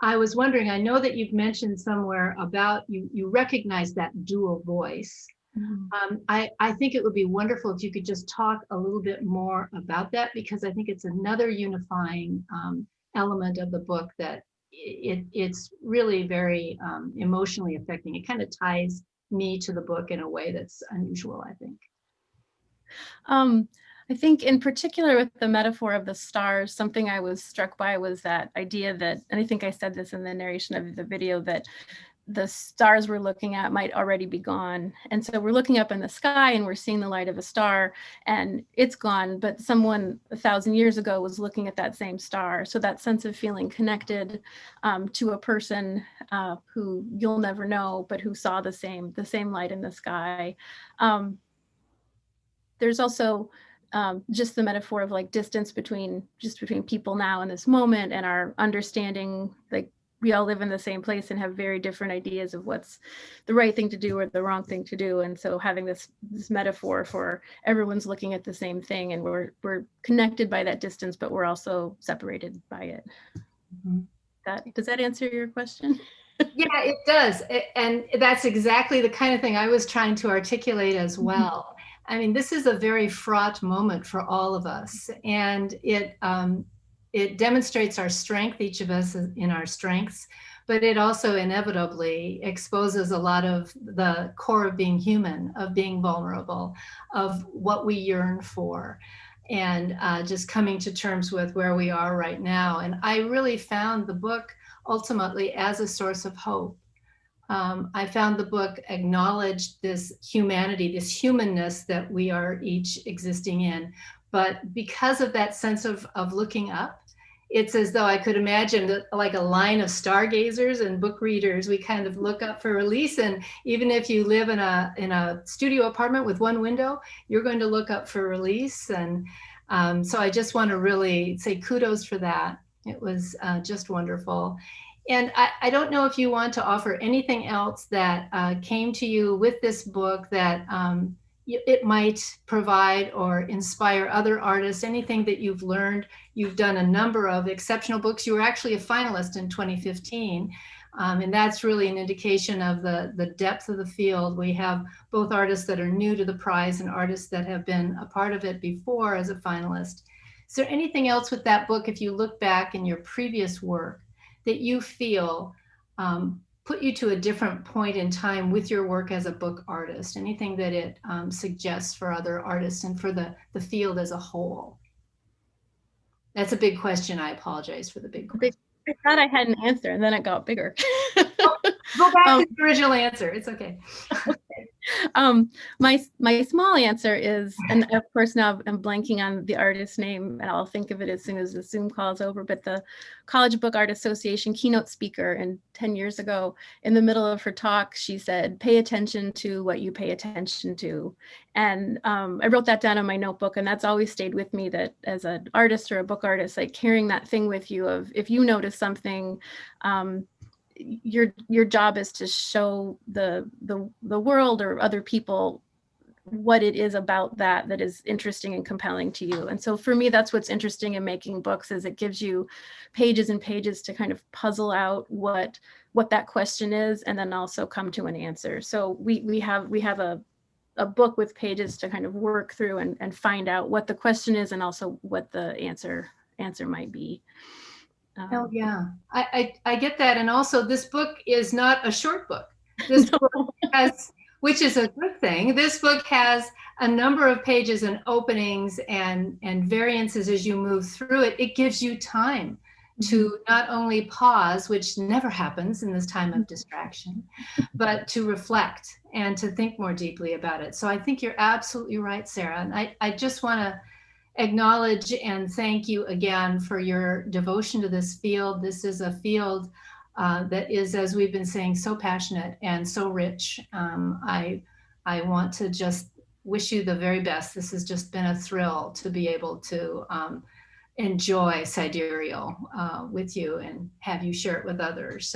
I was wondering, I know that you've mentioned somewhere about you recognize that dual voice. Mm-hmm. I think it would be wonderful if you could just talk a little bit more about that, because I think it's another unifying element of the book that it's really very emotionally affecting. It kind of ties me to the book in a way that's unusual, I think. I think in particular with the metaphor of the stars, something I was struck by was that idea that, and I think I said this in the narration of the video, that the stars we're looking at might already be gone. And so we're looking up in the sky and we're seeing the light of a star and it's gone, but someone 1,000 years ago was looking at that same star. So that sense of feeling connected to a person who you'll never know, but who saw the same light in the sky. There's also just the metaphor of like distance between people now in this moment, and our understanding, like we all live in the same place and have very different ideas of what's the right thing to do or the wrong thing to do. And so having this metaphor for everyone's looking at the same thing, and we're connected by that distance, but we're also separated by it. Does that answer your question? Yeah, it does. And that's exactly the kind of thing I was trying to articulate as well. I mean, this is a very fraught moment for all of us, and it demonstrates our strength, each of us in our strengths, but it also inevitably exposes a lot of the core of being human, of being vulnerable, of what we yearn for, and just coming to terms with where we are right now. And I really found the book ultimately as a source of hope. I found the book acknowledged this humanity, this humanness that we are each existing in. But because of that sense of looking up, it's as though I could imagine that, like a line of stargazers and book readers, we kind of look up for release. And even if you live in a studio apartment with one window, you're going to look up for release. And so I just want to really say kudos for that. It was just wonderful. And I don't know if you want to offer anything else that came to you with this book that it might provide or inspire other artists, anything that you've learned. You've done a number of exceptional books. You were actually a finalist in 2015. And that's really an indication of the depth of the field. We have both artists that are new to the prize and artists that have been a part of it before as a finalist. Is there anything else with that book, if you look back in your previous work, that you feel put you to a different point in time with your work as a book artist? Anything that it suggests for other artists and for the field as a whole? That's a big question. I apologize for the big question. I thought I had an answer, and then it got bigger. Go back to the original answer. It's okay. My small answer is, and of course now I'm blanking on the artist's name, and I'll think of it as soon as the Zoom call is over, but the College Book Art Association keynote speaker, and 10 years ago, in the middle of her talk, she said, "Pay attention to what you pay attention to." And I wrote that down in my notebook, and that's always stayed with me, that as an artist or a book artist, like carrying that thing with you of, if you notice something, your job is to show the world or other people what it is about that is interesting and compelling to you. And so for me, that's what's interesting in making books, is it gives you pages and pages to kind of puzzle out what that question is, and then also come to an answer. So we have a book with pages to kind of work through and find out what the question is, and also what the answer might be. Oh yeah, I get that. And also, this book is not a short book. This book has, which is a good thing, this book has a number of pages and openings and variances as you move through it. It gives you time to not only pause, which never happens in this time of distraction, but to reflect and to think more deeply about it. So I think you're absolutely right, Sara. And I just want to acknowledge and thank you again for your devotion to this field. This is a field that is, as we've been saying, so passionate and so rich. I want to just wish you the very best. This has just been a thrill to be able to enjoy Sidereal with you and have you share it with others.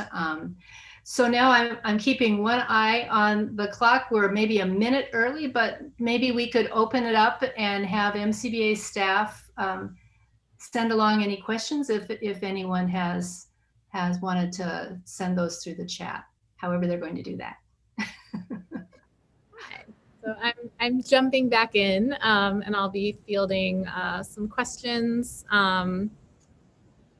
So now I'm keeping one eye on the clock. We're maybe a minute early, but maybe we could open it up and have MCBA staff send along any questions if anyone has wanted to send those through the chat, however they're going to do that. So I'm jumping back in and I'll be fielding some questions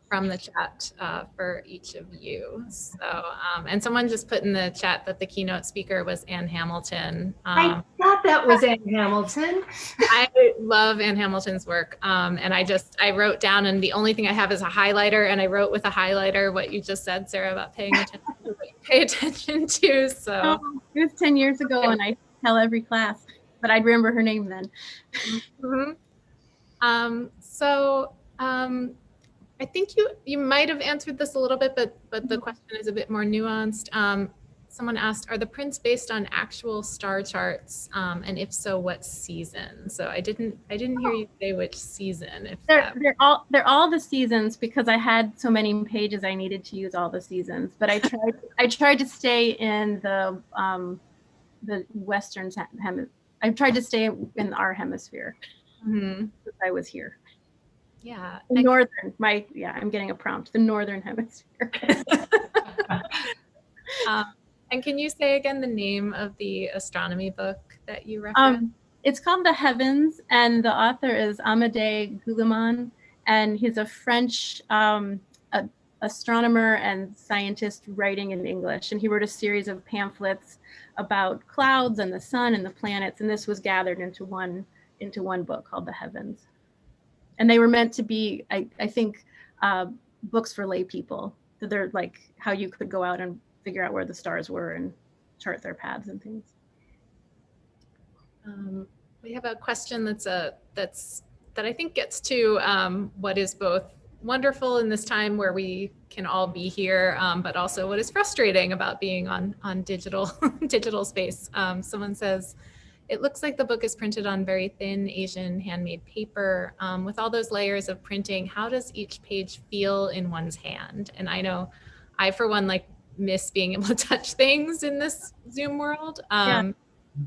from the chat for each of you. So, and someone just put in the chat that the keynote speaker was Anne Hamilton. I thought that was Anne Hamilton. I love Anne Hamilton's work. And I wrote down, and the only thing I have is a highlighter, and I wrote with a highlighter what you just said, Sara, about paying attention to what you pay attention to. So it was 10 years ago, and I tell every class, but I'd remember her name then. I think you might have answered this a little bit, but the question is a bit more nuanced. Someone asked, are the prints based on actual star charts? And if so, what season? So I didn't hear you say which season. If they're all the seasons, because I had so many pages I needed to use all the seasons. But I tried to stay in the Western hemisphere. I tried to stay in our hemisphere. Mm-hmm. I was here. Yeah. The northern. I'm getting a prompt. The northern hemisphere. And can you say again the name of the astronomy book that you referenced? It's called The Heavens, and the author is Amédée Guillemin, and he's a French astronomer and scientist writing in English. And he wrote a series of pamphlets about clouds and the sun and the planets, and this was gathered into one book called The Heavens. And they were meant to be, I think, books for lay people. So they're like how you could go out and figure out where the stars were and chart their paths and things. We have a question that I think gets to what is both wonderful in this time where we can all be here, but also what is frustrating about being on digital digital space. Someone says, it looks like the book is printed on very thin Asian handmade paper. With all those layers of printing, how does each page feel in one's hand? And I know I, for one, miss being able to touch things in this Zoom world. And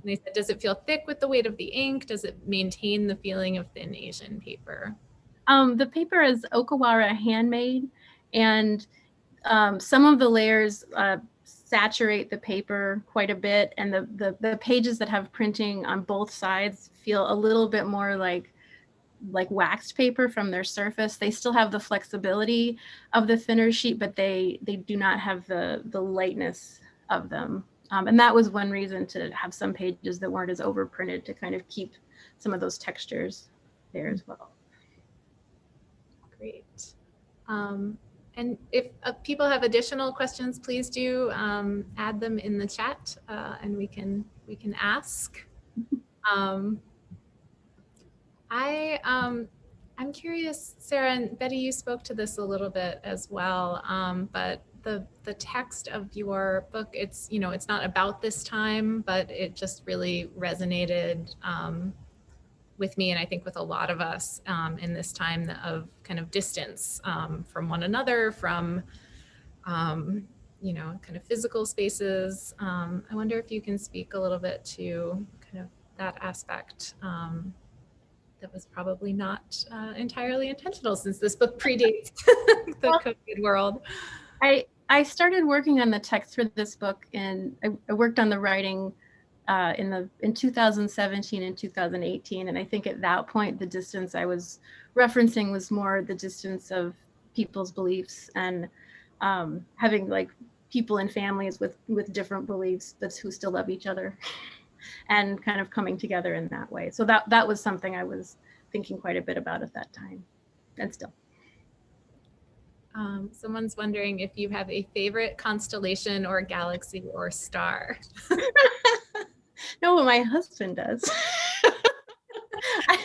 they said, does it feel thick with the weight of the ink? Does it maintain the feeling of thin Asian paper? The paper is Okawara handmade, and some of the layers saturate the paper quite a bit, and the pages that have printing on both sides feel a little bit more like waxed paper from their surface. They still have the flexibility of the thinner sheet, but they do not have the lightness of them. And that was one reason to have some pages that weren't as overprinted, to kind of keep some of those textures there as well. Great. And if people have additional questions, please do add them in the chat, and we can ask. I'm curious, Sara and Betty, you spoke to this a little bit as well, but the text of your book, it's not about this time, but it just really resonated with me, and I think with a lot of us in this time of kind of distance from one another, from kind of physical spaces. I wonder if you can speak a little bit to kind of that aspect. That was probably not entirely intentional, since this book predates the COVID world. I started working on the text for this book, and I worked on the writing in 2017 and 2018, and I think at that point the distance I was referencing was more the distance of people's beliefs, and having people in families with different beliefs, but who still love each other. And kind of coming together in that way. So that was something I was thinking quite a bit about at that time, and still. Someone's wondering if you have a favorite constellation or galaxy or star. No, but my husband does. I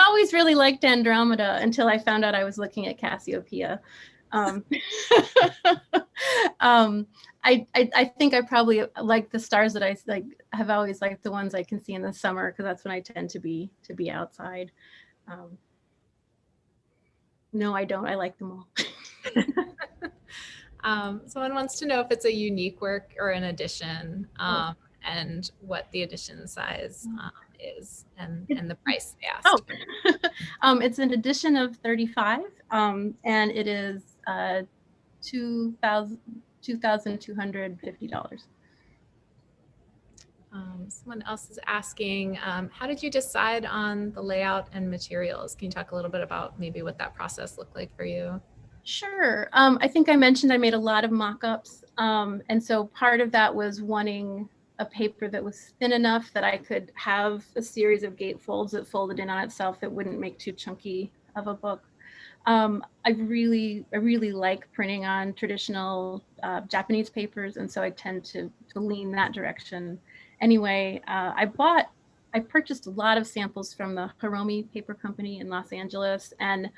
always really liked Andromeda until I found out I was looking at Cassiopeia. I think I probably like the stars that I have always liked, the ones I can see in the summer, because that's when I tend to be outside. No, I don't. I like them all. Someone wants to know if it's a unique work or an edition, and what the edition size is, and the price they asked. It's an edition of 35, and it is $2,250. Someone else is asking, how did you decide on the layout and materials? Can you talk a little bit about maybe what that process looked like for you? Sure. I think I mentioned I made a lot of mock-ups, and so part of that was wanting a paper that was thin enough that I could have a series of gatefolds that folded in on itself that wouldn't make too chunky of a book. I really like printing on traditional Japanese papers, and so I tend to lean that direction. Anyway, I purchased a lot of samples from the Hiromi Paper Company in Los Angeles, and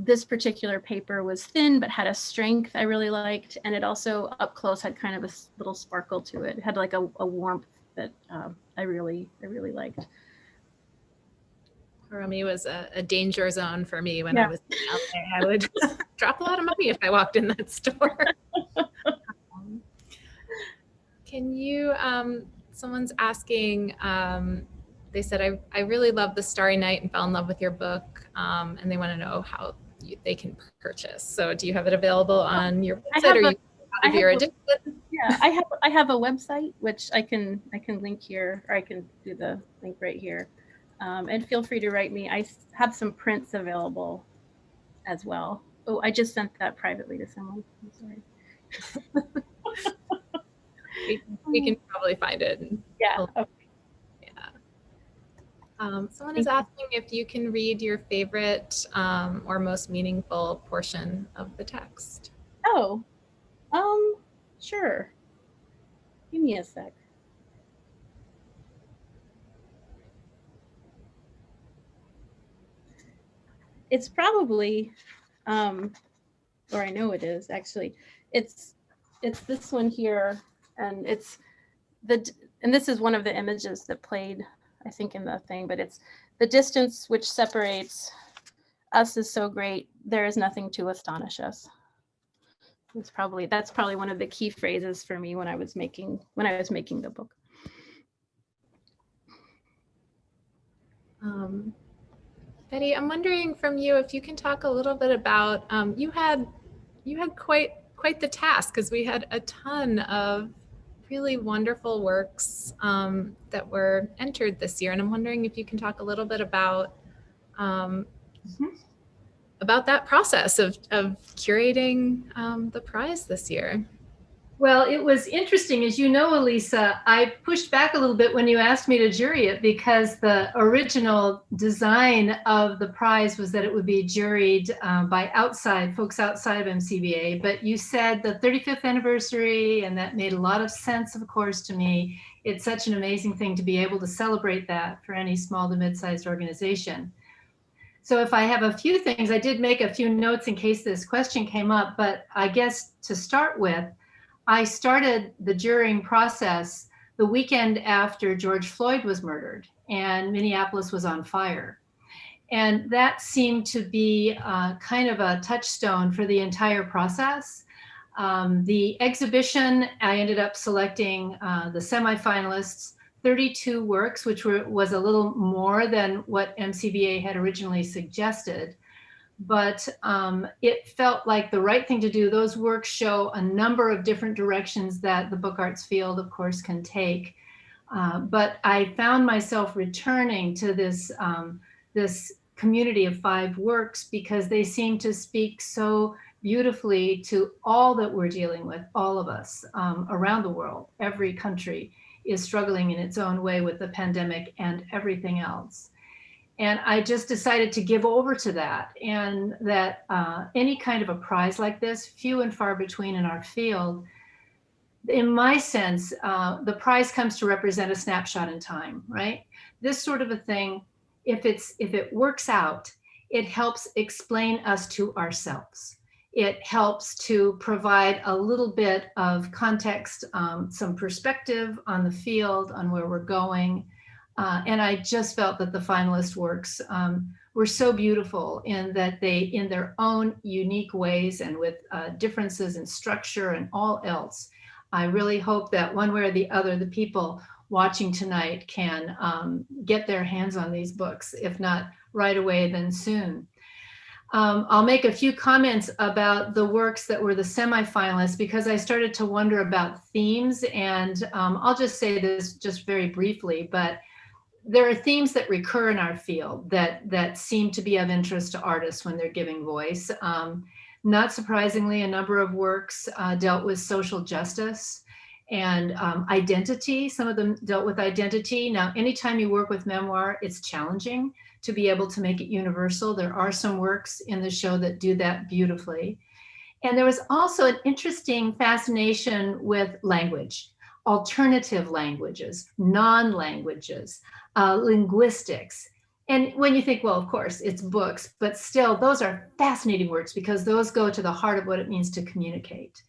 This particular paper was thin, but had a strength I really liked. And it also up close had kind of a little sparkle to it. It had like a warmth that I really liked. Hiromi was a danger zone for me when I was out there. I would drop a lot of money if I walked in that store. Can you, someone's asking, they said, I really love The Starry Night and fell in love with your book, and they want to know how they can purchase. So do you have it available on your website, or your edition? Yeah, I have a website, which I can link here, or I can do the link right here. And feel free to write me. I have some prints available as well. Oh, I just sent that privately to someone. I'm sorry. we can probably find it. Yeah. Okay. Yeah. Someone is asking if you can read your favorite or most meaningful portion of the text. Oh, sure. Give me a sec. It's probably, or I know it is actually. It's this one here, and and this is one of the images that played, I think, in the thing. But it's the distance which separates us is so great. There is nothing to astonish us. That's probably one of the key phrases for me when I was making the book. Betty, I'm wondering from you if you can talk a little bit about you had quite the task, because we had a ton of really wonderful works that were entered this year, and I'm wondering if you can talk a little bit about that process of curating the prize this year. Well, it was interesting. As you know, Elysa, I pushed back a little bit when you asked me to jury it, because the original design of the prize was that it would be juried by folks outside of MCBA. But you said the 35th anniversary, and that made a lot of sense, of course, to me. It's such an amazing thing to be able to celebrate that for any small to mid-sized organization. So if I have a few things, I did make a few notes in case this question came up, but I guess to start with, I started the jurying process the weekend after George Floyd was murdered and Minneapolis was on fire. And that seemed to be kind of a touchstone for the entire process. The exhibition, I ended up selecting the semifinalists, 32 works, which was a little more than what MCBA had originally suggested. But it felt like the right thing to do. Those works show a number of different directions that the book arts field, of course, can take. But I found myself returning to this community of 5 works because they seem to speak so beautifully to all that we're dealing with, all of us around the world. Every country is struggling in its own way with the pandemic and everything else. And I just decided to give over to that, and that any kind of a prize like this, few and far between in our field, in my sense, the prize comes to represent a snapshot in time, right? This sort of a thing, if it works out, it helps explain us to ourselves. It helps to provide a little bit of context, some perspective on the field, on where we're going. And I just felt that the finalist works were so beautiful in that they, in their own unique ways and with differences in structure and all else, I really hope that one way or the other, the people watching tonight can get their hands on these books, if not right away, then soon. I'll make a few comments about the works that were the semifinalists, because I started to wonder about themes, and I'll just say this just very briefly, but there are themes that recur in our field that seem to be of interest to artists when they're giving voice. Not surprisingly, a number of works dealt with social justice and identity. Some of them dealt with identity. Now, anytime you work with memoir, it's challenging to be able to make it universal. There are some works in the show that do that beautifully. And there was also an interesting fascination with language, alternative languages, non-languages, linguistics. And when you think, well, of course, it's books, but still, those are fascinating works because those go to the heart of what it means to communicate.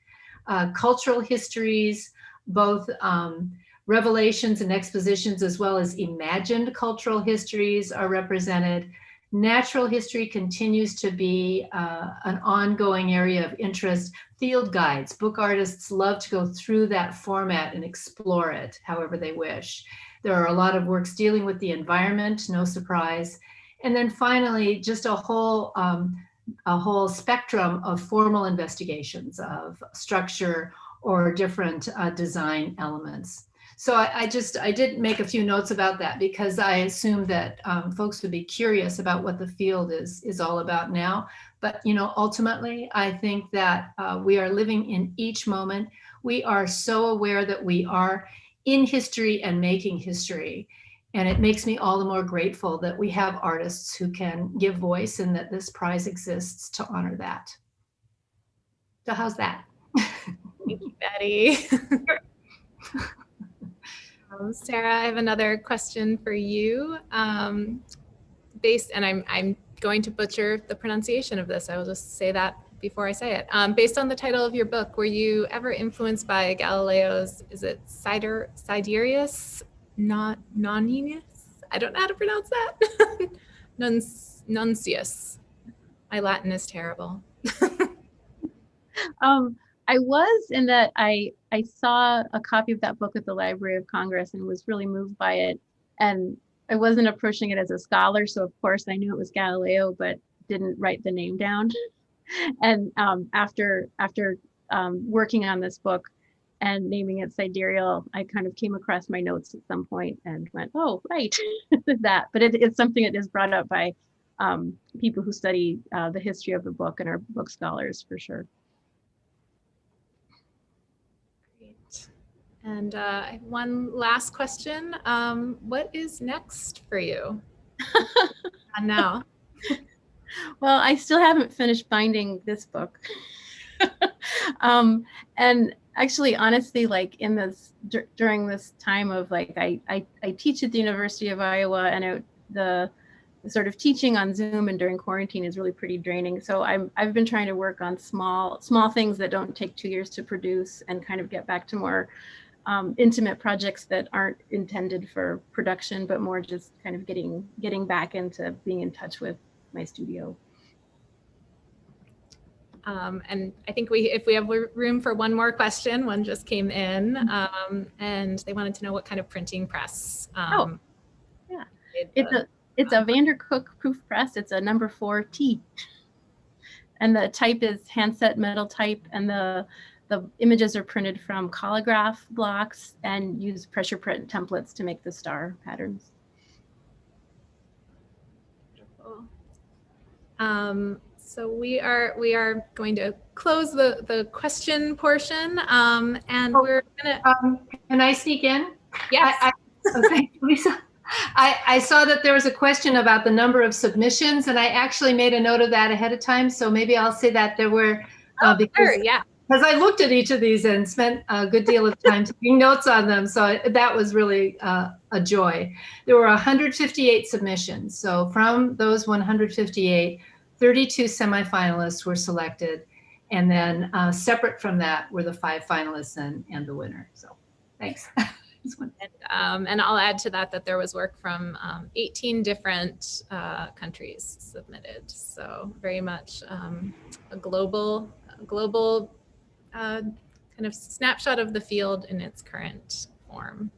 Cultural histories, both revelations and expositions, as well as imagined cultural histories are represented. Natural history continues to be an ongoing area of interest. Field guides, book artists love to go through that format and explore it however they wish. There are a lot of works dealing with the environment, no surprise. And then finally, just a whole spectrum of formal investigations of structure or different design elements. So I did make a few notes about that because I assumed that folks would be curious about what the field is all about now. But ultimately, I think that we are living in each moment. We are so aware that we are in history and making history. And it makes me all the more grateful that we have artists who can give voice and that this prize exists to honor that. So how's that? Thank you, Betty. Sara, I have another question for you. And I'm going to butcher the pronunciation of this. I will just say that before I say it. Based on the title of your book, were you ever influenced by Galileo's, is it Sidereus Noninius? I don't know how to pronounce that. Nuncius. My Latin is terrible. I was in that I saw a copy of that book at the Library of Congress and was really moved by it. And I wasn't approaching it as a scholar, so of course I knew it was Galileo, but didn't write the name down. And after working on this book and naming it Sidereal, I kind of came across my notes at some point and went, oh, right, that. But it's something that is brought up by people who study the history of the book and are book scholars for sure. Great. And I have one last question. What is next for you? And now. Well, I still haven't finished binding this book. And actually, honestly, like in this, during this time of like, I teach at the University of Iowa, and the sort of teaching on Zoom and during quarantine is really pretty draining. So I've been trying to work on small things that don't take 2 years to produce and kind of get back to more intimate projects that aren't intended for production, but more just kind of getting back into being in touch with my studio. And I think if we have room for one more question, one just came in, and they wanted to know what kind of printing press. Yeah, it's a Vandercook proof press. It's a number 4T, and the type is handset metal type, and the images are printed from collograph blocks and use pressure print templates to make the star patterns. So we are going to close the question portion, and we're gonna. Can I sneak in? Yes. Okay, Elysa. I saw that there was a question about the number of submissions, and I actually made a note of that ahead of time. So maybe I'll say that there were because I looked at each of these and spent a good deal of time taking notes on them. So that was really a joy. There were 158 submissions. So from those 158. 32 semifinalists were selected, and then separate from that were the 5 finalists and the winner. So thanks. And I'll add to that there was work from 18 different countries submitted. So very much a global kind of snapshot of the field in its current form.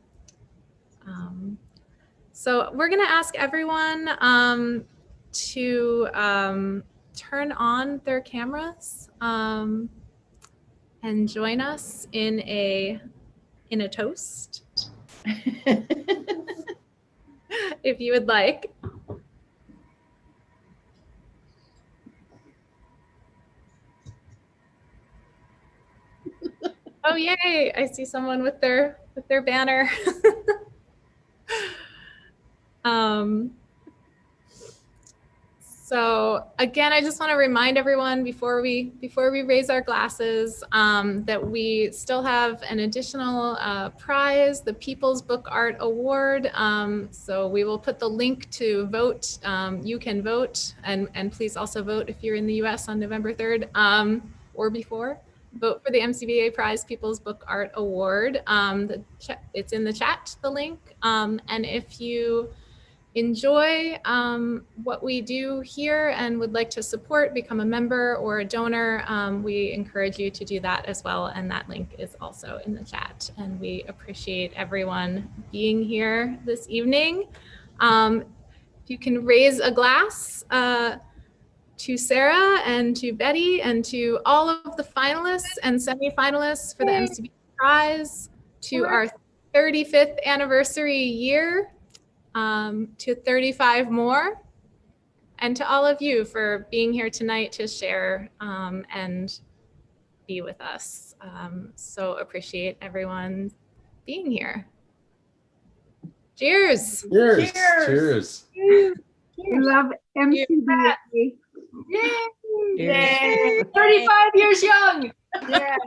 So we're going to ask everyone to turn on their cameras and join us in a toast, if you would like. Oh yay! I see someone with their banner. So again, I just want to remind everyone before we raise our glasses that we still have an additional prize, the People's Book Art Award. So we will put the link to vote. You can vote, and please also vote if you're in the US on November 3rd or before. Vote for the MCBA Prize People's Book Art Award. It's in the chat, the link. And if you enjoy what we do here and would like to support, become a member or a donor, we encourage you to do that as well. And that link is also in the chat. And we appreciate everyone being here this evening. If you can raise a glass to Sara and to Betty and to all of the finalists and semi-finalists for the MCBA Prize, to our 35th anniversary year, to 35 more, and to all of you for being here tonight to share and be with us. So appreciate everyone being here. Cheers. Cheers. Cheers. We love MCBA. Yay! 35 years young. Yes.